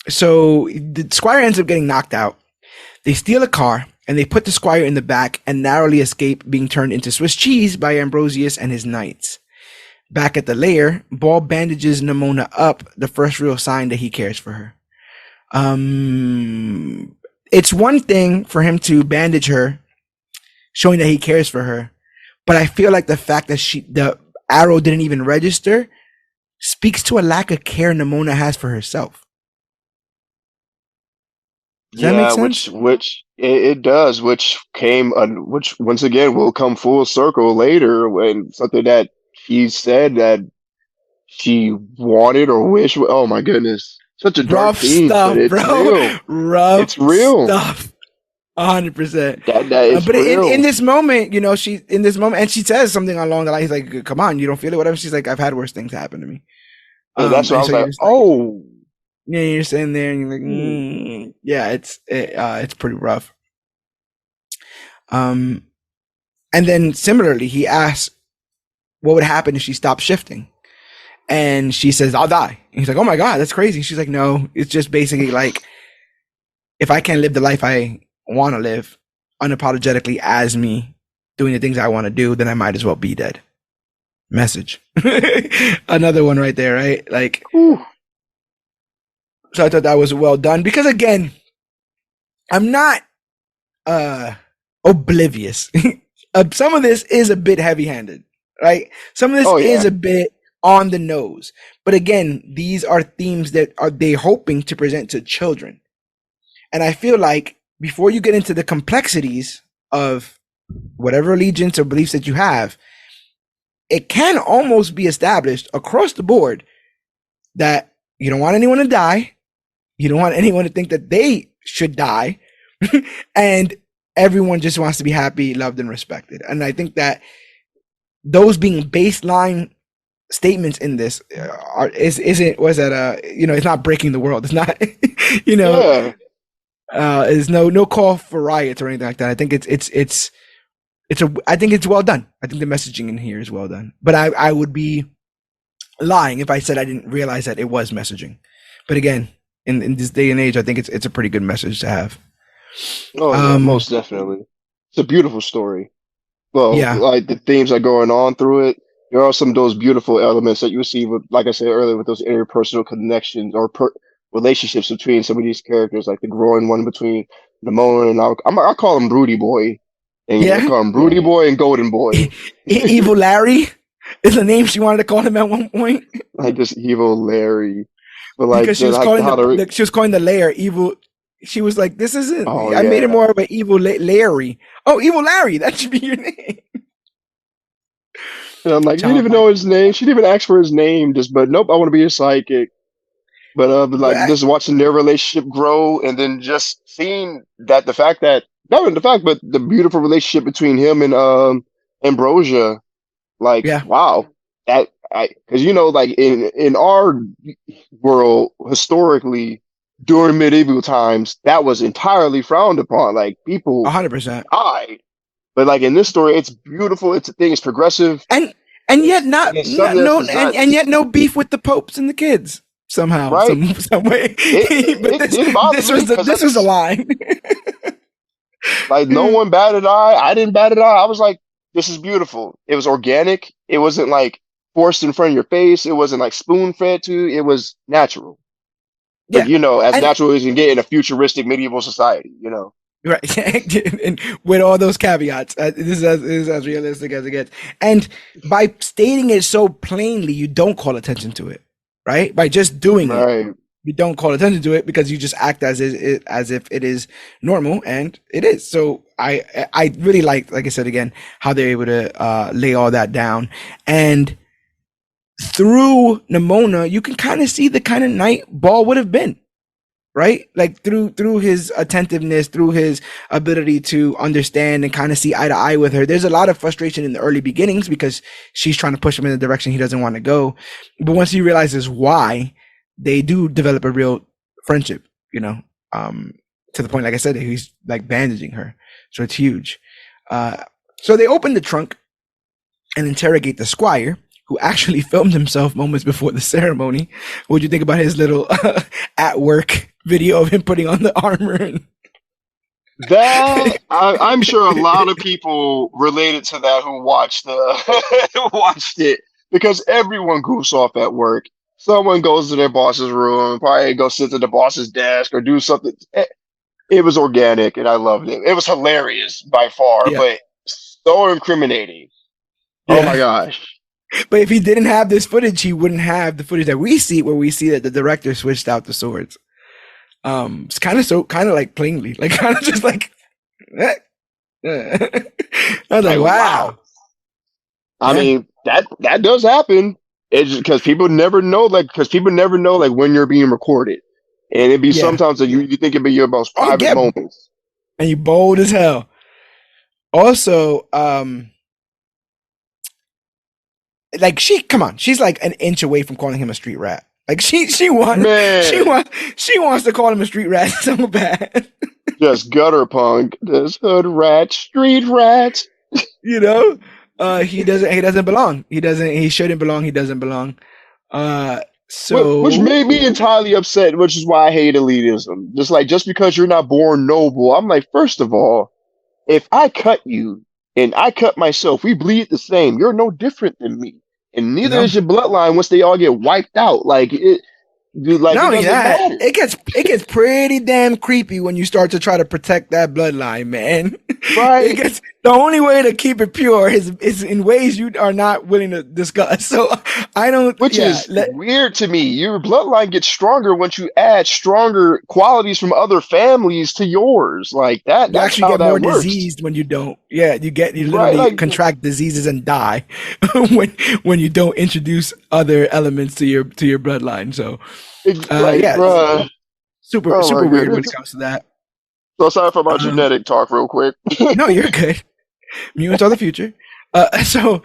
Speaker 1: So the squire ends up getting knocked out. They steal a car and they put the squire in the back and narrowly escape being turned into Swiss cheese by Ambrosius and his knights. Back at the lair, Ball bandages Nimona up, the first real sign that he cares for her. It's one thing for him to bandage her, showing that he cares for her, but I feel like the fact that the arrow didn't even register speaks to a lack of care Nimona has for herself. Does that make
Speaker 2: Yeah,
Speaker 1: sense?
Speaker 2: which it does, which once again will come full circle later when something that she said that she wanted or wished. Oh my goodness, such a dark
Speaker 1: Rough
Speaker 2: theme, but
Speaker 1: stuff,
Speaker 2: it's
Speaker 1: bro.
Speaker 2: real.
Speaker 1: Rough
Speaker 2: It's real.
Speaker 1: stuff. 100%.
Speaker 2: That is
Speaker 1: But in
Speaker 2: real.
Speaker 1: this moment, and she says something along the lines like, "Come on, you don't feel it, whatever." She's like, "I've had worse things happen to me."
Speaker 2: And that's what I
Speaker 1: And
Speaker 2: was
Speaker 1: so you're
Speaker 2: like.
Speaker 1: just like,
Speaker 2: Oh,
Speaker 1: yeah, you're sitting there and you're like,
Speaker 2: hmm.
Speaker 1: yeah, it's pretty rough. Um, and then similarly, he asks, "What would happen if she stopped shifting?" And she says, "I'll die." And he's like, "Oh my god, that's crazy." She's like, "No, it's just basically like if I can't live the life I want to live unapologetically as me, doing the things I want to do, then I might as well be dead." Message. Another one right there, right? Like,
Speaker 2: Whew.
Speaker 1: so I thought that was well done because again, I'm not oblivious. Some of this is a bit heavy-handed, right? Some of this
Speaker 2: Oh
Speaker 1: is
Speaker 2: yeah.
Speaker 1: a bit on the nose. But again, these are themes that are they hoping to present to children. And I feel like before you get into the complexities of whatever allegiance or beliefs that you have, it can almost be established across the board that you don't want anyone to die. You don't want anyone to think that they should die. And everyone just wants to be happy, loved, and respected. And I think that those being baseline statements in this it's not breaking the world. It's not, there's no call for riots or anything like that. I think I think it's well done. I think the messaging in here is well done. But I would be lying if I said I didn't realize that it was messaging. But again, in this day and age, I think it's a pretty good message to have.
Speaker 2: Oh, yeah, most definitely. It's a beautiful story. Well,
Speaker 1: Yeah.
Speaker 2: like the themes that are going on through it, there are some of those beautiful elements that you see with, like I said earlier, with those interpersonal connections or relationships between some of these characters, like the growing one between Nimona and I call him Broody Boy, and I call him Broody Boy and Golden Boy.
Speaker 1: Evil Larry is the name she wanted to call him at one point.
Speaker 2: Like just Evil Larry, but like
Speaker 1: because she was calling the lair evil. She was like, "This isn't."
Speaker 2: Oh,
Speaker 1: I made it more of an evil Larry. Oh, Evil Larry, that should be your name.
Speaker 2: And I'm like, she didn't even know his name. She didn't even ask for his name. But nope, I want to be a sidekick. But just watching their relationship grow, and then just seeing that but the beautiful relationship between him and Ambrosia, wow, because like in our world historically during medieval times, that was entirely frowned upon. Like people
Speaker 1: 100%
Speaker 2: died. But like in this story, it's beautiful. It's progressive,
Speaker 1: and yet yet no beef with the popes and the kids somehow,
Speaker 2: right?
Speaker 1: some way. But this was a line.
Speaker 2: Like no one batted eye. I didn't bat an eye. I was like, this is beautiful. It was organic. It wasn't like forced in front of your face. It wasn't like spoon fed to you. It was natural. But as natural as you can get in a futuristic medieval society.
Speaker 1: Right, and with all those caveats, this is as realistic as it gets. And by stating it so plainly, you don't call attention to it, right? By just doing it, you don't call attention to it because you just act as if it is normal, and it is. So I really like I said again, how they're able to lay all that down, and through Nimona, you can kind of see the kind of night Ball would have been. Right? Like through his attentiveness, through his ability to understand and kind of see eye to eye with her. There's a lot of frustration in the early beginnings because she's trying to push him in the direction he doesn't want to go. But once he realizes why, they do develop a real friendship, to the point, like I said, he's like bandaging her. So it's huge. So they open the trunk and interrogate the squire, who actually filmed himself moments before the ceremony. What do you think about his little at work video of him putting on the armor?
Speaker 2: I'm sure a lot of people related to that who watched it, because everyone goofs off at work. Someone goes to their boss's room, probably go sit at the boss's desk or do something. It was organic, and I loved it. It was hilarious by far, but so incriminating. Yeah. Oh my gosh.
Speaker 1: But if he didn't have this footage, he wouldn't have the footage that we see, where we see that the director switched out the swords. It's kind of like plainly, like kind of just like. I was like, wow.
Speaker 2: I mean, that does happen. It's just because people never know, when you're being recorded, and it'd be sometimes that you think it'd be your most private moments,
Speaker 1: and you bold as hell. Also, like she's like an inch away from calling him a street rat. Like she wants to call him a street rat so bad.
Speaker 2: Just gutter punk, this hood rat, street rat.
Speaker 1: He doesn't belong. He shouldn't belong. He doesn't belong.
Speaker 2: Which made me entirely upset, which is why I hate elitism. Just because you're not born noble, I'm like, first of all, if I cut you and I cut myself, we bleed the same. You're no different than me. And neither is your bloodline once they all get wiped out. It gets
Speaker 1: pretty damn creepy when you start to try to protect that bloodline, man. It
Speaker 2: Right.
Speaker 1: gets the only way to keep it pure is in ways you are not willing to discuss. So I don't.
Speaker 2: Which
Speaker 1: Yeah,
Speaker 2: is weird to me. Your bloodline gets stronger once you add stronger qualities from other families to yours. Like that,
Speaker 1: you
Speaker 2: that's
Speaker 1: actually
Speaker 2: how
Speaker 1: get more
Speaker 2: that works.
Speaker 1: diseased when you don't. Yeah, you
Speaker 2: Right?
Speaker 1: literally
Speaker 2: Like,
Speaker 1: contract diseases and die when you don't introduce other elements to your bloodline. So yeah,
Speaker 2: bruh.
Speaker 1: super
Speaker 2: Oh my
Speaker 1: super weird when it
Speaker 2: goodness.
Speaker 1: comes to that.
Speaker 2: So sorry for my
Speaker 1: Um,
Speaker 2: genetic talk real quick.
Speaker 1: no, you're good. Mutants are the future. So,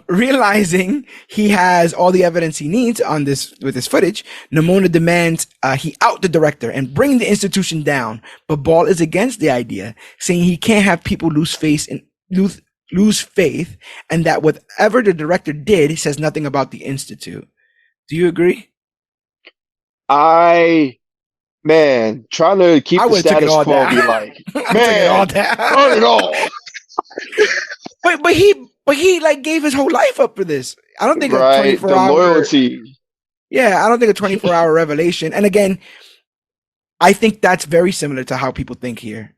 Speaker 1: realizing he has all the evidence he needs on this with this footage, Nimona demands he out the director and bring the institution down. But Ball is against the idea, saying he can't have people lose faith, and that whatever the director did says nothing about the institute. Do you agree?
Speaker 2: I Man, trying to keep
Speaker 1: I
Speaker 2: the
Speaker 1: would have took it
Speaker 2: status
Speaker 1: all
Speaker 2: quo
Speaker 1: down.
Speaker 2: be like,
Speaker 1: I took it all
Speaker 2: man,
Speaker 1: down.
Speaker 2: burn it all.
Speaker 1: But he like gave his whole life up for this. I don't think a
Speaker 2: Right? The
Speaker 1: 24-hour.
Speaker 2: loyalty.
Speaker 1: Yeah, I don't think a 24-hour revelation. And again, I think that's very similar to how people think here.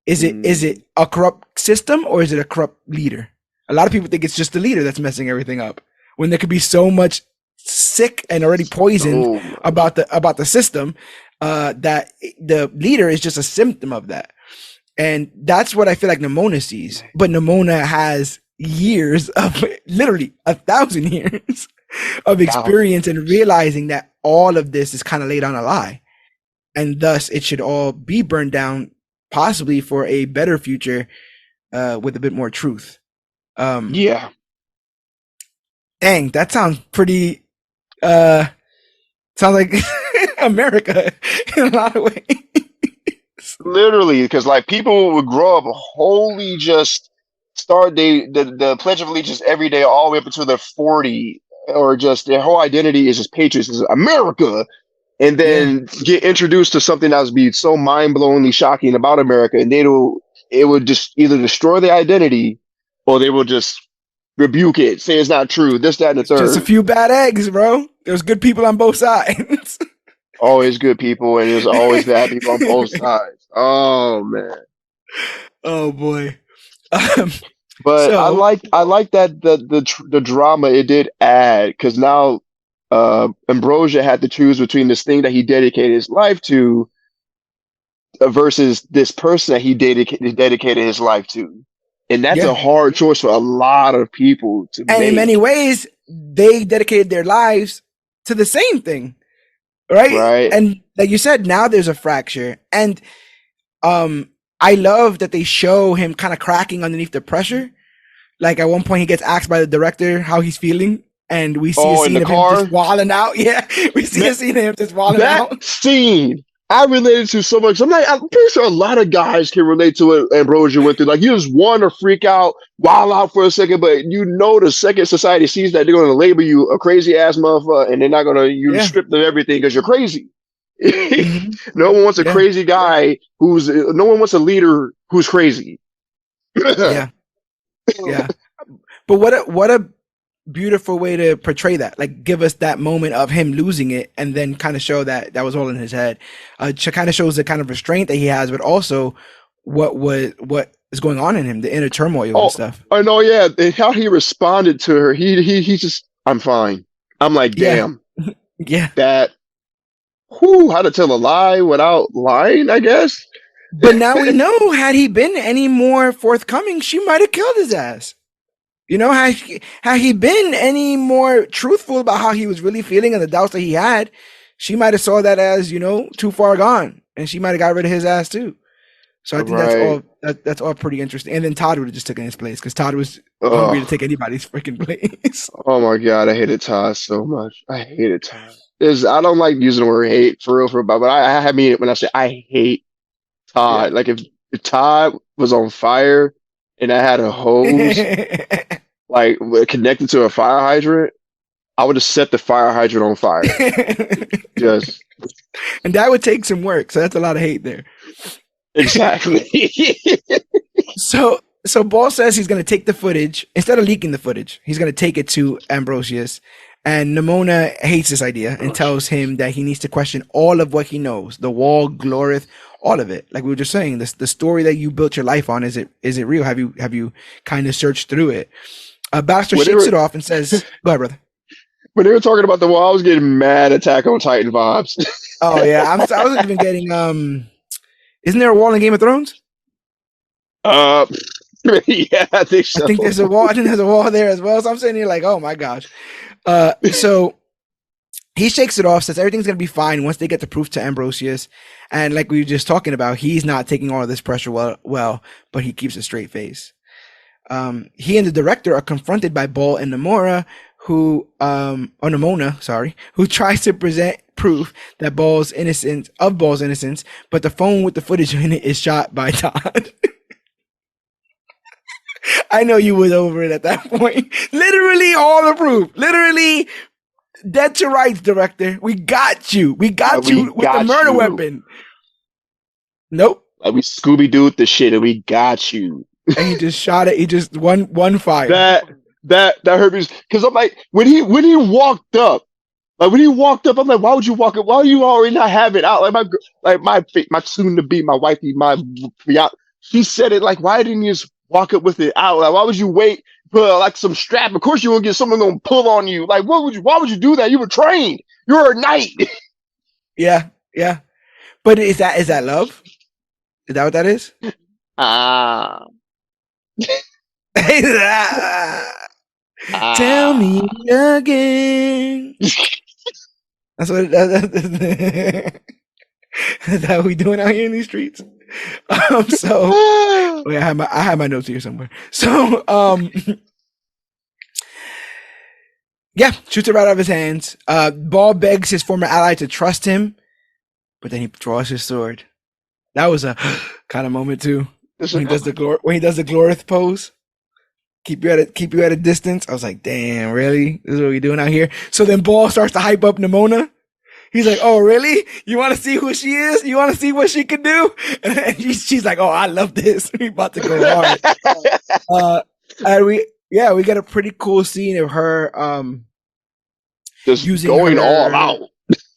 Speaker 1: Is it a corrupt system or is it a corrupt leader? A lot of people think it's just the leader that's messing everything up. When there could be so much sick and already poisoned
Speaker 2: So much.
Speaker 1: about the system, that the leader is just a symptom of that. And that's what I feel like Nimona sees. But Nimona has years of literally 1,000 years of experience in realizing that all of this is kind of laid on a lie. And thus it should all be burned down, possibly for a better future, with a bit more truth.
Speaker 2: Yeah.
Speaker 1: Dang, that sounds pretty sounds like America in a lot of ways.
Speaker 2: Literally, because like people would grow up wholly just start the Pledge of Allegiance every day all the way up until they're 40, or just their whole identity is just patriotism, America, and
Speaker 1: Yeah.
Speaker 2: then get introduced to something that would be so mind-blowingly shocking about America, and it would just either destroy their identity or they will just rebuke it, say it's not true, this, that, and the
Speaker 1: It's just a
Speaker 2: third.
Speaker 1: few bad eggs, bro. There's good people on both sides.
Speaker 2: Always good people, and there's always bad people on both sides. Oh man.
Speaker 1: Oh boy. Um,
Speaker 2: But I
Speaker 1: so
Speaker 2: like that the drama it did add, because now Ambrosia had to choose between this thing that he dedicated his life to, versus this person that he dedicated his life to, and that's a
Speaker 1: yeah.
Speaker 2: hard choice for a lot of people to
Speaker 1: And in many
Speaker 2: make.
Speaker 1: ways, they dedicated their lives to the same thing. Right?
Speaker 2: Right?
Speaker 1: And like you said, now there's a fracture. And I love that they show him kind of cracking underneath the pressure. Like at one point he gets asked by the director how he's feeling, and we see a
Speaker 2: Oh, in
Speaker 1: scene
Speaker 2: the
Speaker 1: of him just
Speaker 2: car.
Speaker 1: walling out. Yeah, we see a scene of him just walling
Speaker 2: That
Speaker 1: out.
Speaker 2: scene I related to so much. I'm pretty sure a lot of guys can relate to what Ambrosia went through. Like you just want to freak out, wild out for a second, but the second society sees that, they're going to label you a crazy ass motherfucker, and they're not going to you
Speaker 1: Yeah.
Speaker 2: stripped of everything because you're crazy.
Speaker 1: Mm-hmm.
Speaker 2: No one wants a
Speaker 1: Yeah.
Speaker 2: crazy guy no one wants a leader who's crazy.
Speaker 1: Yeah. Yeah. But what a beautiful way to portray that. Like give us that moment of him losing it and then kind of show that that was all in his head. Kind of shows the kind of restraint that he has, but also what is going on in him, the inner turmoil and stuff.
Speaker 2: I know, yeah. And how he responded to her, he just, I'm fine. I'm like,
Speaker 1: Yeah.
Speaker 2: damn,
Speaker 1: Yeah.
Speaker 2: that, how to tell a lie without lying, I guess.
Speaker 1: But now we know, had he been any more forthcoming, she might have killed his ass. You know, had he been any more truthful about how he was really feeling and the doubts that he had, she might have saw that as, too far gone, and she might have got rid of his ass too. So I think that's all pretty interesting. And then Todd would have just taken his place because Todd was hungry to take anybody's freaking place.
Speaker 2: Oh my God, I hated Todd so much. I hated Todd. I don't like using the word hate for real, but I mean it when I say I hate Todd.
Speaker 1: Yeah.
Speaker 2: Like if Todd was on fire and I had a hose like connected to a fire hydrant, I would have set the fire hydrant on fire. Just
Speaker 1: And that would take some work. So that's a lot of hate there.
Speaker 2: exactly.
Speaker 1: So Ball says he's going to take the footage instead of leaking the footage. He's going to take it to Ambrosius And Nimona hates this idea and tells him that he needs to question all of what he knows. The wall, Glorith, all of it. Like we were just saying, the story that you built your life on, is it real? Have you kind of searched through it? Baxter shakes it off and says, go ahead, brother.
Speaker 2: When they were talking about the wall, I was getting mad Attack on Titan vibes.
Speaker 1: Oh yeah, I wasn't even getting isn't there a wall in Game of Thrones?
Speaker 2: Yeah, I think so.
Speaker 1: I think there's a wall. I think there's a wall there as well. So I'm sitting here like, oh my gosh. So he shakes it off, says everything's gonna be fine once they get the proof to Ambrosius. And like we were just talking about, he's not taking all of this pressure well, but he keeps a straight face. He and the director are confronted by Ball and Nimora, who Nimona, who tries to present proof that Ball's innocence, but the phone with the footage in it is shot by Todd. I know you was over it at that point. Literally all the proof. Literally dead to rights, director. We got you. We got you with the murder weapon. Nope.
Speaker 2: Like we Scooby-Dooed the shit and we got you.
Speaker 1: And he just shot it. He just one fire.
Speaker 2: That hurt me because I'm like when he walked up, I'm like, why would you walk up? Why are you already not have it out? Like my soon to be my wifey, she said it like, why didn't you just walk up with it out? Like, why would you wait for like some strap? Of course you won't get someone gonna pull on you. Like, why would you do that? You were trained. You're a knight.
Speaker 1: Yeah. But is that love? Is that what that is? Tell me again. That's what that's how we doing out here in these streets. So I have my notes here somewhere. So yeah, shoots it right out of his hands. Ball begs his former ally to trust him, but then he draws his sword. That was a kind of moment too. When he does the Glorith pose. Keep you at a distance. I was like, damn, really? This is what we doing out here? So then Ball starts to hype up Nimona. He's like, oh, really? You want to see who she is? You want to see what she can do? And she's like, oh, I love this. We about to go hard. And we got a pretty cool scene of her
Speaker 2: just using going all out.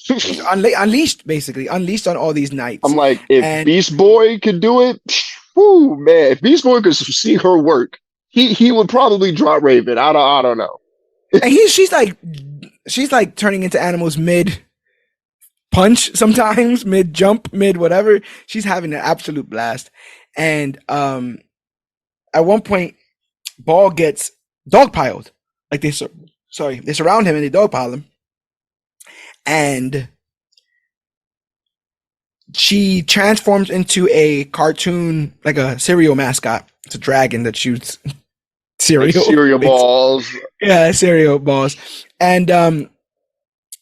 Speaker 1: unleashed on all these knights.
Speaker 2: I'm like, if Beast Boy could do it, whoo, man. If Beast Boy could see her work, he would probably drop Raven. I don't know.
Speaker 1: And she's like turning into animals mid punch sometimes, mid jump, mid whatever. She's having an absolute blast. And at one point, Ball gets dogpiled. Like they surround him and they dogpile him. And she transforms into a cartoon, like a cereal mascot. It's a dragon that shoots cereal
Speaker 2: balls.
Speaker 1: Yeah, cereal balls. And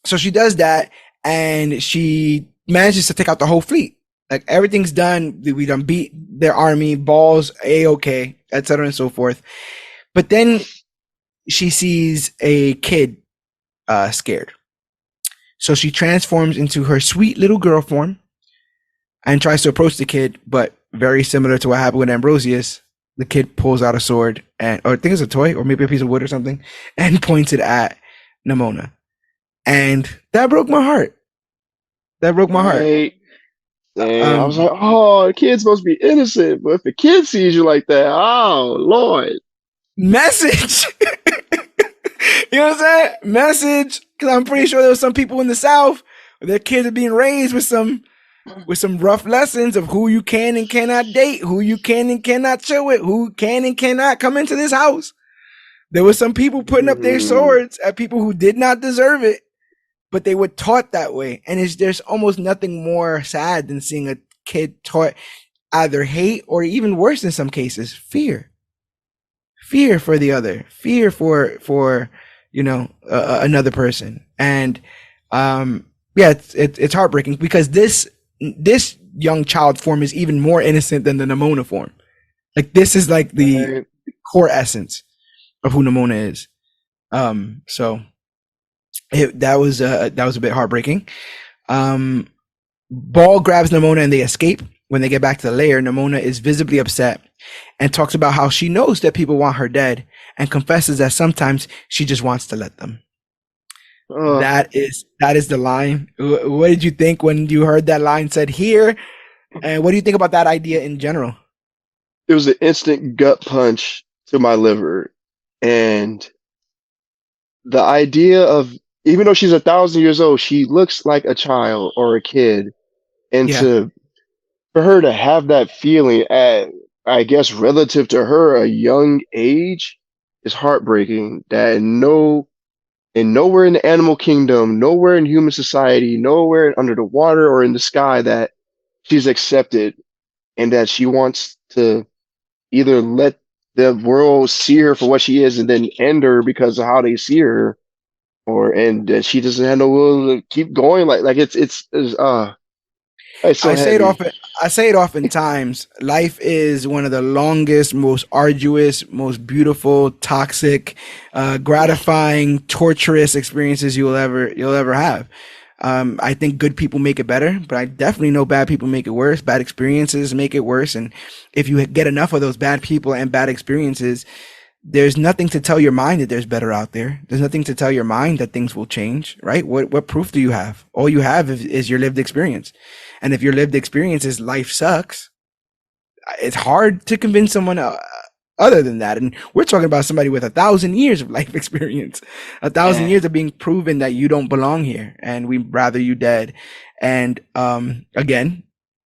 Speaker 1: so she does that, and she manages to take out the whole fleet. Like everything's done. We done beat their army. Balls A-okay, etc. and so forth. But then she sees a kid scared. So she transforms into her sweet little girl form and tries to approach the kid, but very similar to what happened with Ambrosius. The kid pulls out a sword or I think it's a toy or maybe a piece of wood or something and points it at Nimona. And that broke my heart. I
Speaker 2: was like, oh, the kid's supposed to be innocent, but if the kid sees you like that, oh, Lord.
Speaker 1: Message. You know what I'm saying? Message. Because I'm pretty sure there was some people in the South where their kids are being raised with some rough lessons of who you can and cannot date, who you can and cannot chill with, who can and cannot come into this house. There were some people putting up their swords at people who did not deserve it, but they were taught that way. And there's almost nothing more sad than seeing a kid taught either hate or even worse in some cases, fear. Fear for the other, fear for another person. And it's heartbreaking because this young child form is even more innocent than the Nimona form. Like this is like the core essence of who Nimona is. So that was a bit heartbreaking. Ball grabs Nimona and they escape. When they get back to the lair, Nimona is visibly upset and talks about how she knows that people want her dead and confesses that sometimes she just wants to let them.
Speaker 2: Uh,
Speaker 1: that is the line. What did you think when you heard that line said here? And what do you think about that idea in general?
Speaker 2: it was an instant gut punch to my liver. And the idea of, even though she's 1,000 years old, she looks like a child or a kid. And
Speaker 1: Yeah,
Speaker 2: for her to have that feeling at, I guess, relative to her, a young age is heartbreaking. That and nowhere in the animal kingdom, nowhere in human society, nowhere under the water or in the sky that she's accepted, and that she wants to either let the world see her for what she is and then end her because of how they see her, or and that she doesn't have no will to keep going. Like it's so
Speaker 1: I say it
Speaker 2: heavy.
Speaker 1: often. I say it oftentimes. Life is one of the longest, most arduous, most beautiful, toxic, gratifying, torturous experiences you'll ever have. I think good people make it better, but I definitely know bad people make it worse. Bad experiences make it worse, and if you get enough of those bad people and bad experiences, there's nothing to tell your mind that there's better out there. There's nothing to tell your mind that things will change, right? What proof do you have? All you have is your lived experience. And if your lived experience is life sucks, it's hard to convince someone other than that. And we're talking about somebody with 1,000 years of life experience, 1,000 years of being proven that you don't belong here and we'd rather you dead. And again,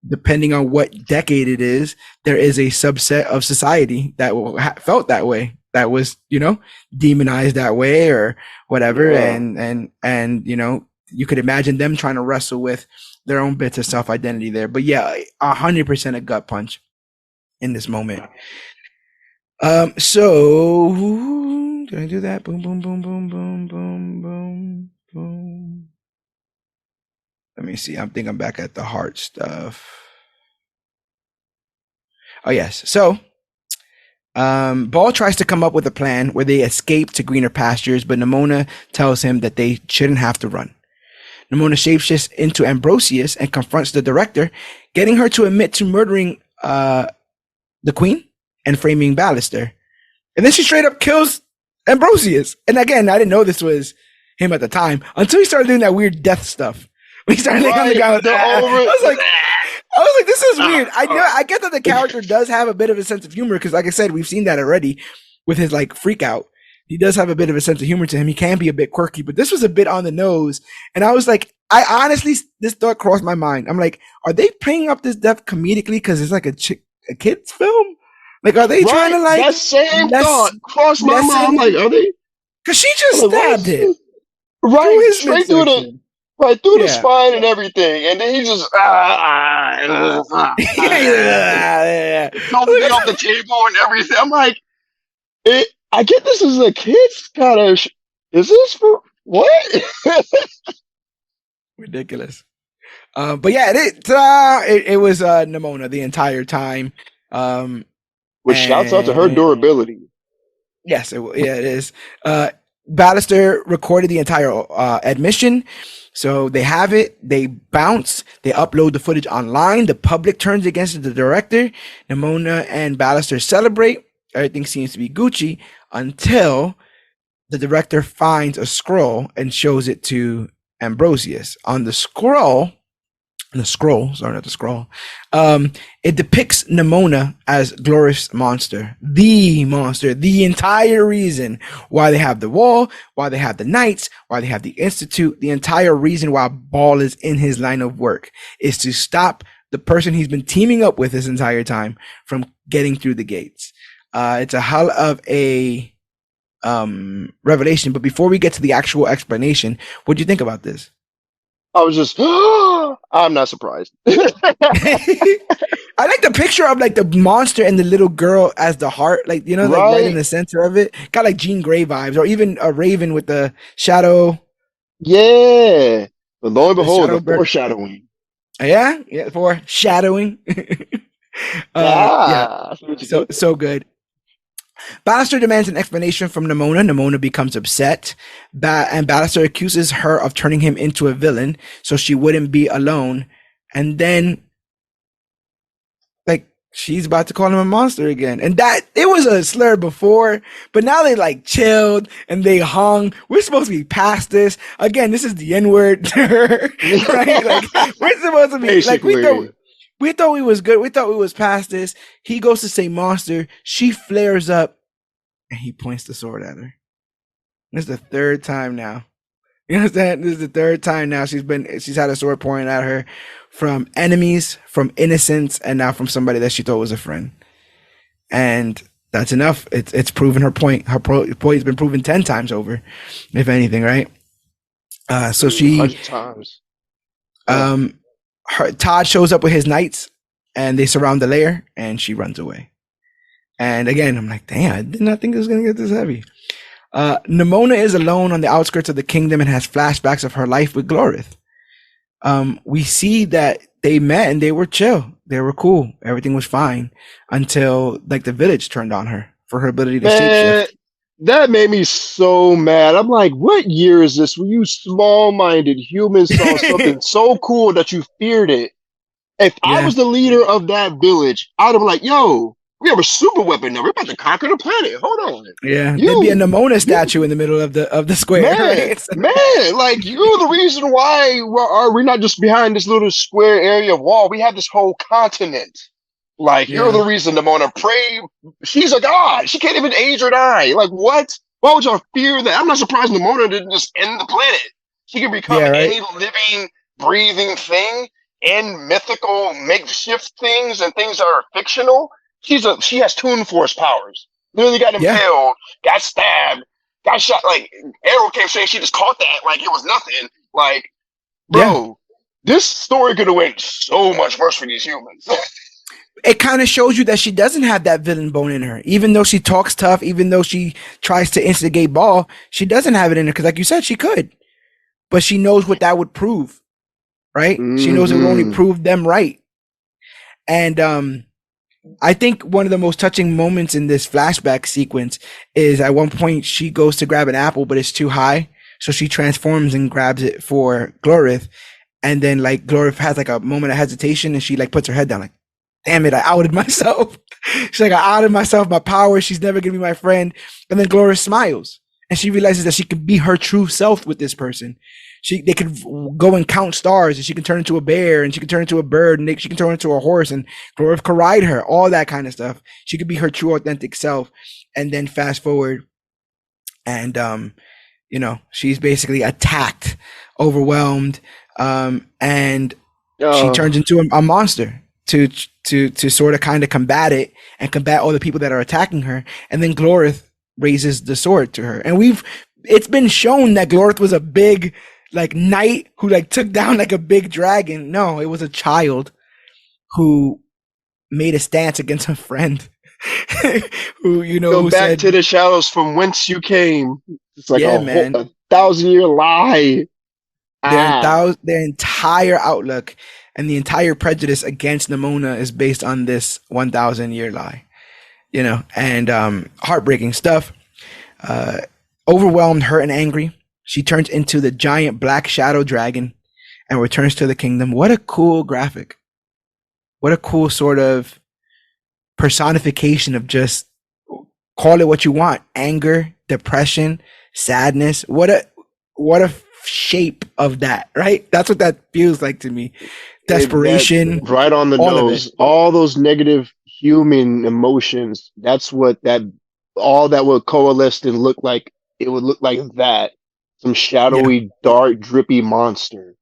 Speaker 1: depending on what decade it is, there is a subset of society that will felt that way, that was, demonized that way or whatever.
Speaker 2: Yeah.
Speaker 1: And, you could imagine them trying to wrestle with their own bits of self-identity there. But yeah, 100% a gut punch in this moment. So did I do that? Boom, boom, boom, boom, boom, boom, boom, boom. Let me see. I think I'm back at the heart stuff. Oh yes. So Ball tries to come up with a plan where they escape to greener pastures, but Nimona tells him that they shouldn't have to run. Nimona shapeshifts into Ambrosius and confronts the director, getting her to admit to murdering the queen and framing Ballister. And then she straight up kills Ambrosius. And again, I didn't know this was him at the time until he started doing that weird death stuff. When he started laying on the ground with I was like, this is weird. I get that the character does have a bit of a sense of humor because, like I said, we've seen that already with his like freak out. He does have a bit of a sense of humor to him. He can be a bit quirky, but this was a bit on the nose. And I was like, I honestly, this thought crossed my mind. I'm like, are they playing up this death comedically because it's like a kid's film? Like, are they trying to like
Speaker 2: that same thought crossed my mind? I'm like, are they?
Speaker 1: Because she just stabbed him
Speaker 2: right straight through the the
Speaker 1: Yeah.
Speaker 2: spine and everything, and then he just
Speaker 1: Yeah.
Speaker 2: jumping off the table and everything. I'm like, I get this as a kid's kind of. Is this for what?
Speaker 1: Ridiculous. But yeah, it was Nimona the entire time.
Speaker 2: Which shouts out to her durability.
Speaker 1: Yes, it is. Ballister recorded the entire admission. So they have it, they bounce, they upload the footage online. The public turns against the director. Nimona and Ballister celebrate. Everything seems to be Gucci until the director finds a scroll and shows it to Ambrosius. On the scroll, it depicts Nimona as glorious monster, the entire reason why they have the wall, why they have the knights, why they have the institute, the entire reason why Ball is in his line of work is to stop the person he's been teaming up with this entire time from getting through the gates. It's a hell of a revelation. But before we get to the actual explanation, what do you think about this?
Speaker 2: I was just, I'm not surprised.
Speaker 1: I like the picture of like the monster and the little girl as the heart, like like right in the center of it. Got like Jean Grey vibes, or even a raven with the shadow.
Speaker 2: Yeah, but lo and behold, the foreshadowing.
Speaker 1: Yeah, foreshadowing. Yeah, so good. Ballister demands an explanation from Nimona. Nimona becomes upset, and Ballister accuses her of turning him into a villain so she wouldn't be alone. And then, like, she's about to call him a monster again. And that it was a slur before, but now they like chilled and they hung. We're supposed to be past this. Again, this is the N-word, right? Like we're supposed to be
Speaker 2: Basically.
Speaker 1: we thought we was good. We thought we was past this. He goes to say monster. She flares up and he points the sword at her. This is the third time now. You understand? This is the third time now she's had a sword pointed at her from enemies, from innocents, and now from somebody that she thought was a friend. And that's enough. It's proven her point. Her point's been proven 10 times over, if anything, right? So she
Speaker 2: 100 times.
Speaker 1: Todd shows up with his knights and they surround the lair and she runs away. And again, I'm like, damn, I did not think it was gonna get this heavy. Nimona is alone on the outskirts of the kingdom and has flashbacks of her life with Glorith. We see that they met and they were chill. They were cool. Everything was fine until like the village turned on her for her ability to shapeshift.
Speaker 2: That made me so mad. I'm like, what year is this? When you small-minded humans saw something so cool that you feared it. If I was the leader of that village, I'd have been like, yo, we have a super weapon now. We're about to conquer the planet. Hold on.
Speaker 1: Yeah, there'd be a Nimona statue in the middle of the square.
Speaker 2: Man,
Speaker 1: right?
Speaker 2: man, like you're the reason why we're not just behind this little square area of wall. We have this whole continent. Like you're the reason Nimona pray. She's a god. She can't even age or die. Like what? Why would y'all fear that? I'm not surprised Nimona didn't just end the planet. She can become any living, breathing thing and mythical makeshift things and things that are fictional. She has Toon Force powers. Literally got impaled, got stabbed, got shot. Like Arrow came saying she just caught that like it was nothing. Like, bro, this story could have went so much worse for these humans.
Speaker 1: It kind of shows you that she doesn't have that villain bone in her. Even though she talks tough, even though she tries to instigate Ball, she doesn't have it in her. Because like you said, she could. But she knows what that would prove, right? Mm-hmm. She knows it would only prove them right. And I think one of the most touching moments in this flashback sequence is at one point she goes to grab an apple, but it's too high. So she transforms and grabs it for Glorith. And then like Glorith has like a moment of hesitation and she like puts her head down like, damn it, I outed myself. She's like, I outed myself, my power. She's never gonna be my friend. And then Glorith smiles and she realizes that she can be her true self with this person. They could go and count stars and she can turn into a bear and she can turn into a bird and she can turn into a horse and Glorith could ride her, all that kind of stuff. She could be her true authentic self. And then fast forward and, she's basically attacked, overwhelmed, and she turns into a monster to sort of kind of combat it and combat all the people that are attacking her. And then Glorith raises the sword to her. And it's been shown that Glorith was a big like knight who like took down like a big dragon. No, it was a child who made a stance against a friend who,
Speaker 2: go back to the shadows from whence you came. It's like a 1,000-year lie.
Speaker 1: Their entire outlook and the entire prejudice against Nimona is based on this 1,000-year lie, and heartbreaking stuff. Overwhelmed, hurt, and angry, she turns into the giant black shadow dragon and returns to the kingdom. What a cool graphic. What a cool sort of personification of just call it what you want. Anger, depression, sadness. What a shape of that, right? That's what that feels like to me. Desperation.
Speaker 2: Right on the nose. All those negative human emotions. That's what all that would coalesce and look like. It would look like that. Some shadowy, dark, drippy monster.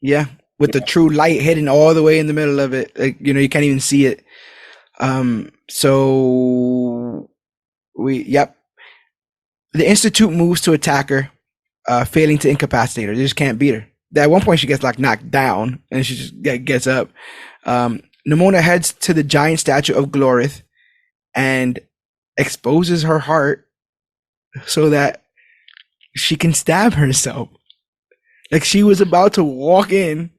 Speaker 1: Yeah. With the true light hidden all the way in the middle of it. Like, you can't even see it. So the Institute moves to attack her, failing to incapacitate her. They just can't beat her. At one point she gets like knocked down and she just gets up. Nimona heads to the giant statue of Glorith and exposes her heart so that she can stab herself. Like she was about to walk in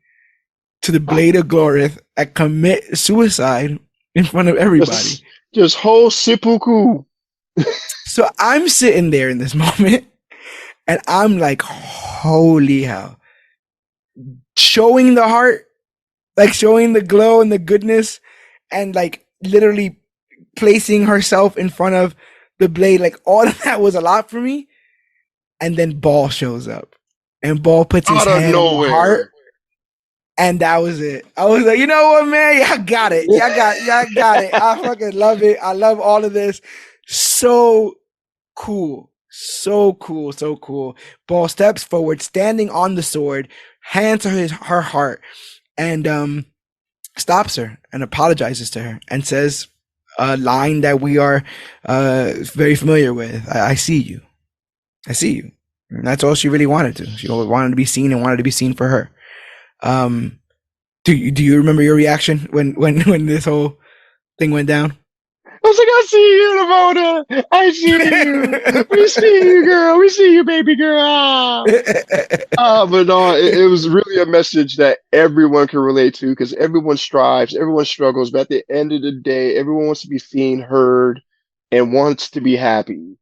Speaker 1: to the blade of Glorith and commit suicide in front of everybody.
Speaker 2: Just whole seppuku.
Speaker 1: So I'm sitting there in this moment and I'm like, holy hell. Showing the heart, like showing the glow and the goodness and like literally placing herself in front of the blade, like all of that was a lot for me. And then Ball shows up, and Ball puts his
Speaker 2: Out of
Speaker 1: hand on the heart,
Speaker 2: nowhere.
Speaker 1: and that was it. I was like, you know what, man, y'all got it, y'all got it. I fucking love it. I love all of this. So cool, so cool, so cool. Ball steps forward, standing on the sword, hand to her heart, and stops her and apologizes to her and says a line that we are very familiar with. I see you. I see you. And that's all she really wanted to. She always wanted to be seen and wanted to be seen for her. Do you remember your reaction when this whole thing went down?
Speaker 2: I was like, I see you, Nimona. I see you. We see you, girl. We see you, baby girl. But no, it was really a message that everyone can relate to because everyone strives, everyone struggles. But at the end of the day, everyone wants to be seen, heard, and wants to be happy.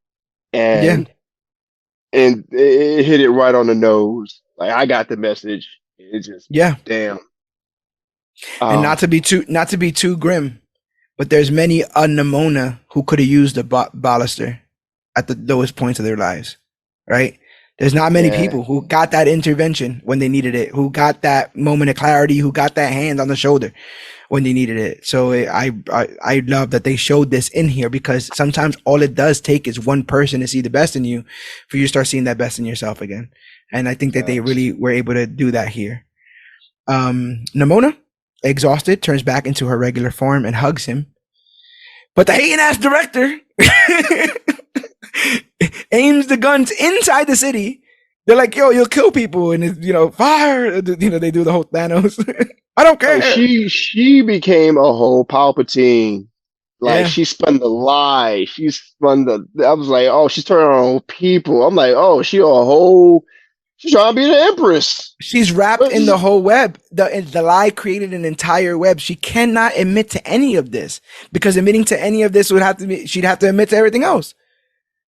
Speaker 1: Yeah,
Speaker 2: And it hit it right on the nose. Like I got the message. It just
Speaker 1: yeah.
Speaker 2: damn.
Speaker 1: And not to be too grim, but there's many a Nimona who could have used a baluster at the lowest points of their lives, right? There's not many people who got that intervention when they needed it, who got that moment of clarity, who got that hand on the shoulder when they needed it. So I love that they showed this in here because sometimes all it does take is one person to see the best in you for you to start seeing that best in yourself again. And I think that they really were able to do that here. Nimona, exhausted, turns back into her regular form and hugs him. But the hating ass director aims the guns inside the city. They're like, yo, you'll kill people. And it's, fire. They do the whole Thanos. I don't care.
Speaker 2: She became a whole Palpatine. Like she spun the lie. She spun I was like, oh, she's turning on her own people. I'm like, oh, she's trying to be the Empress.
Speaker 1: She's wrapped in the whole web. The lie created an entire web. She cannot admit to any of this because admitting to any of this she'd have to admit to everything else.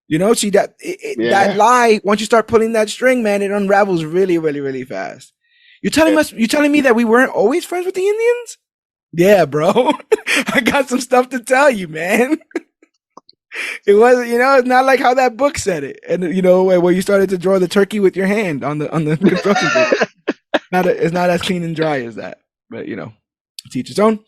Speaker 1: That lie, once you start pulling that string, man, it unravels really, really, really fast. You're telling me that we weren't always friends with the Indians? Yeah, bro. I got some stuff to tell you, man. It wasn't, it's not like how that book said it. And where you started to draw the turkey with your hand on the construction paper. It's not as clean and dry as that. But teach its own.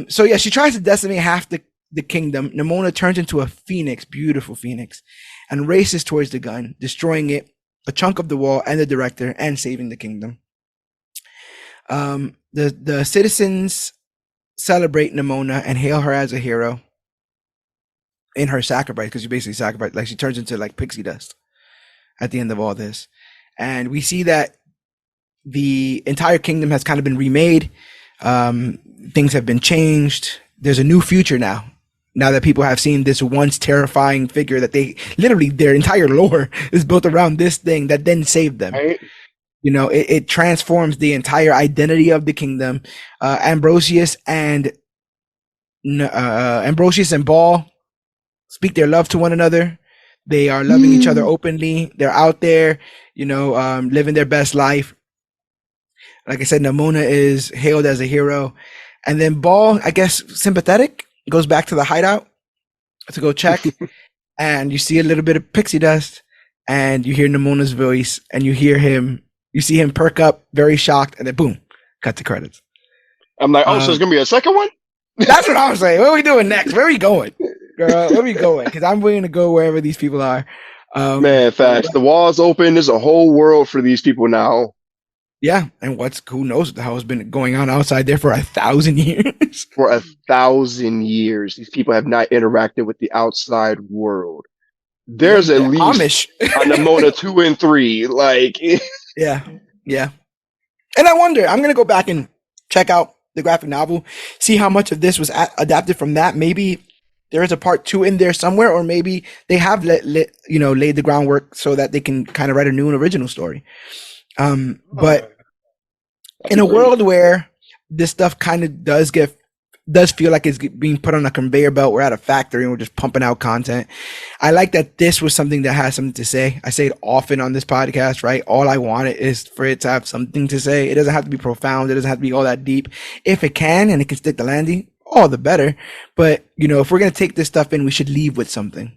Speaker 1: So yeah, she tries to decimate half the kingdom. Nimona turns into a phoenix, beautiful phoenix, and races towards the gun, destroying it, a chunk of the wall, and the director, and saving the kingdom. The citizens celebrate Nimona and hail her as a hero in her sacrifice, because she basically sacrificed, like she turns into like pixie dust at the end of all this. And we see that the entire kingdom has kind of been remade. Things have been changed. There's a new future now that people have seen this once terrifying figure that their entire lore is built around this thing that then saved them.
Speaker 2: Right.
Speaker 1: It transforms the entire identity of the kingdom. Ambrosius and Ball speak their love to one another. They are loving each other openly. They're out there, living their best life. Like I said, Nimona is hailed as a hero. And then Ball, I guess, sympathetic, goes back to the hideout to go check. And you see a little bit of pixie dust. And you hear Nimona's voice. And you see him perk up, very shocked. And then boom, cut to credits.
Speaker 2: I'm like, so there's going to be a second one?
Speaker 1: That's what I was saying. What are we doing next? Where are we going? Girl, where are we going? Because I'm willing to go wherever these people are.
Speaker 2: Man, facts. The wall's open. There's a whole world for these people now.
Speaker 1: Yeah, and who knows what the hell has been going on outside there for 1,000 years?
Speaker 2: For 1,000 years, these people have not interacted with the outside world. There's at least
Speaker 1: Amish
Speaker 2: on Nimona 2 and 3. Like,
Speaker 1: yeah. And I wonder, I'm gonna go back and check out the graphic novel, see how much of this was adapted from that. Maybe there is a part 2 in there somewhere, or maybe they have laid the groundwork so that they can kind of write a new and original story. But in a world where this stuff kind of does feel like it's being put on a conveyor belt, we're at a factory and we're just pumping out content. I like that this was something that has something to say. I say it often on this podcast, right? All I wanted is for it to have something to say. It doesn't have to be profound. It doesn't have to be all that deep. If it can, and it can stick the landing, all the better. But if we're gonna take this stuff in, we should leave with something.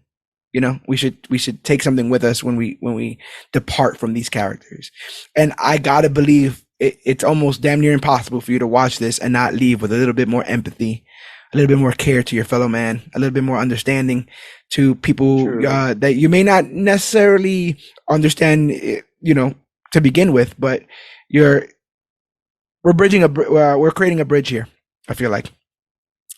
Speaker 1: We should take something with us when we depart from these characters. And I gotta believe it's almost damn near impossible for you to watch this and not leave with a little bit more empathy, a little bit more care to your fellow man, a little bit more understanding to people that you may not necessarily understand, to begin with, but we're creating a bridge here. I feel like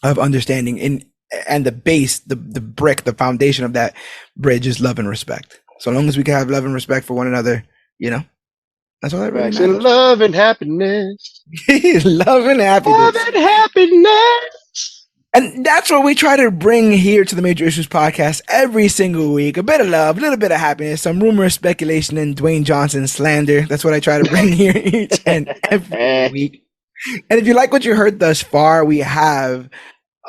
Speaker 1: of understanding and the base, the brick, the foundation of that bridge is love and respect. So long as we can have love and respect for one another, that's all that really matters.
Speaker 2: And love and happiness.
Speaker 1: Love and happiness.
Speaker 2: Love and happiness.
Speaker 1: And that's what we try to bring here to the Major Issues Podcast every single week. A bit of love, a little bit of happiness, some rumor, speculation, and Dwayne Johnson slander. That's what I try to bring here each and every week. And if you like what you heard thus far, we have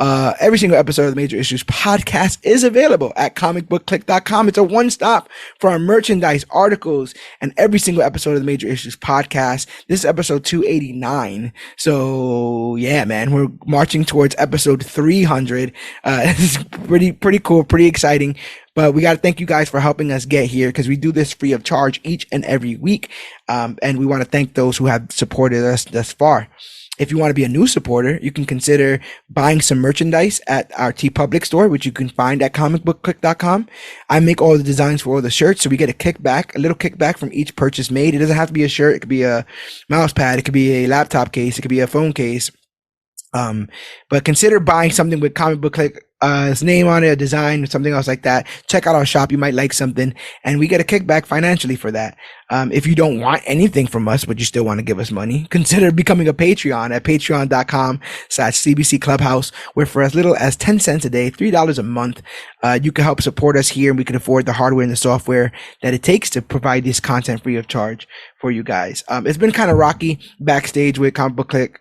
Speaker 1: every single episode of the Major Issues Podcast is available at ComicBookClique.com. It's a one-stop for our merchandise, articles, and every single episode of the Major Issues Podcast. This is episode 289. So yeah, man, we're marching towards episode 300. It's pretty cool, pretty exciting. But we got to thank you guys for helping us get here, because we do this free of charge each and every week. And we want to thank those who have supported us thus far. If you want to be a new supporter, you can consider buying some merchandise at our TeePublic store, which you can find at ComicBookClique.com. I make all the designs for all the shirts, so we get a little kickback from each purchase made. It doesn't have to be a shirt. It could be a mouse pad. It could be a laptop case. It could be a phone case. But consider buying something with Comic Book Clique, his name on it, a design, or something else like that. Check out our shop. You might like something, and we get a kickback financially for that. If you don't want anything from us, but you still want to give us money, consider becoming a Patreon at patreon.com/CBC Clubhouse, where for as little as 10 cents a day, $3 a month, you can help support us here, and we can afford the hardware and the software that it takes to provide this content free of charge for you guys. It's been kind of rocky backstage with Comic Book Clique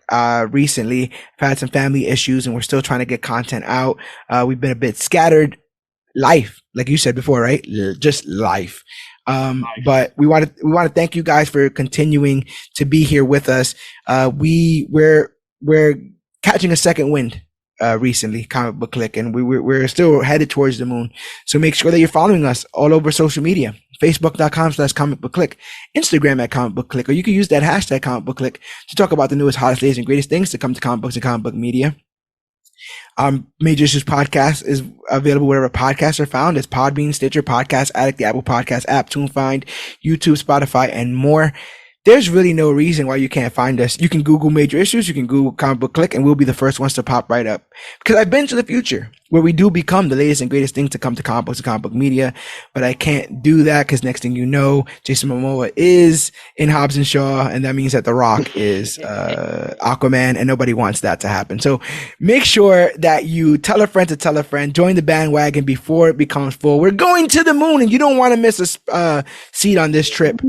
Speaker 1: recently. I've had some family issues, and we're still trying to get content out. We've been a bit scattered. Life, like you said before, right? Just life. But we want to thank you guys for continuing to be here with us. We're catching a second wind recently, Comic Book Clique, and we're still headed towards the moon. So make sure that you're following us all over social media. Facebook.com/ComicBookClique, Instagram at ComicBookClique, or you can use that hashtag ComicBookClique to talk about the newest, hottest, latest, and greatest things to come to comic books and comic book media. Major Issues Podcast is available wherever podcasts are found. It's Podbean, Stitcher, Podcast Addict, the Apple Podcast app, TuneFind, YouTube, Spotify, and more. There's really no reason why you can't find us. You can Google Major Issues, you can Google Comic Book Clique, and we'll be the first ones to pop right up. Because I've been to the future where we do become the latest and greatest thing to come to comic books and comic book media, but I can't do that because next thing you know, Jason Momoa is in Hobbs and Shaw, and that means that The Rock is Aquaman, and nobody wants that to happen. So make sure that you tell a friend to tell a friend, join the bandwagon before it becomes full. We're going to the moon, and you don't want to miss a seat on this trip,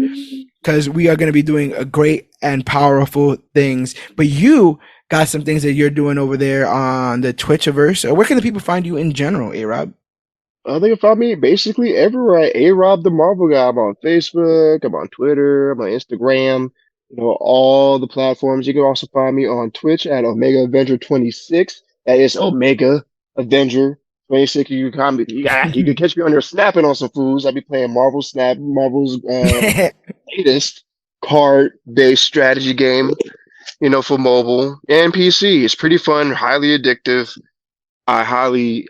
Speaker 1: because we are going to be doing a great and powerful things. But you got some things that you're doing over there on the Twitchiverse. Where can the people find you in general, A-Rob?
Speaker 2: They can find me basically everywhere. A-Rob the Marvel Guy. I'm on Facebook. I'm on Twitter. I'm on Instagram. All the platforms. You can also find me on Twitch at Omega Avenger 26. That is Omega Avenger 26. You can catch me on there snapping on some fools. I'll be playing Marvel's latest card-based strategy game, for mobile and PC. It's pretty fun, highly addictive. I highly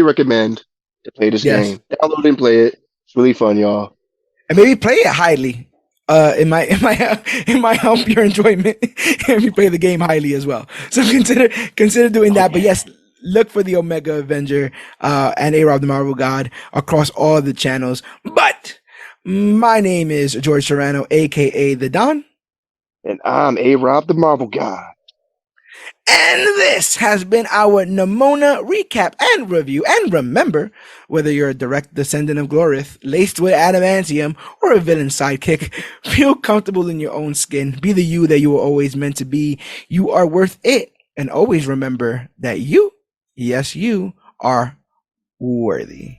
Speaker 2: recommend to play this game. Download and play it. It's really fun, y'all.
Speaker 1: And maybe play it highly. It might help your enjoyment if you play the game highly as well. So consider doing that. But yes, look for the Omega Avenger and A-Rob the Marvel God across all the channels. But my name is George Serrano, aka The Don.
Speaker 2: And I'm A-Rob the Marvel God.
Speaker 1: And this has been our Nimona recap and review. And remember, whether you're a direct descendant of Glorith, laced with adamantium, or a villain sidekick, feel comfortable in your own skin. Be the you that you were always meant to be. You are worth it. And always remember that you, yes, you, are worthy.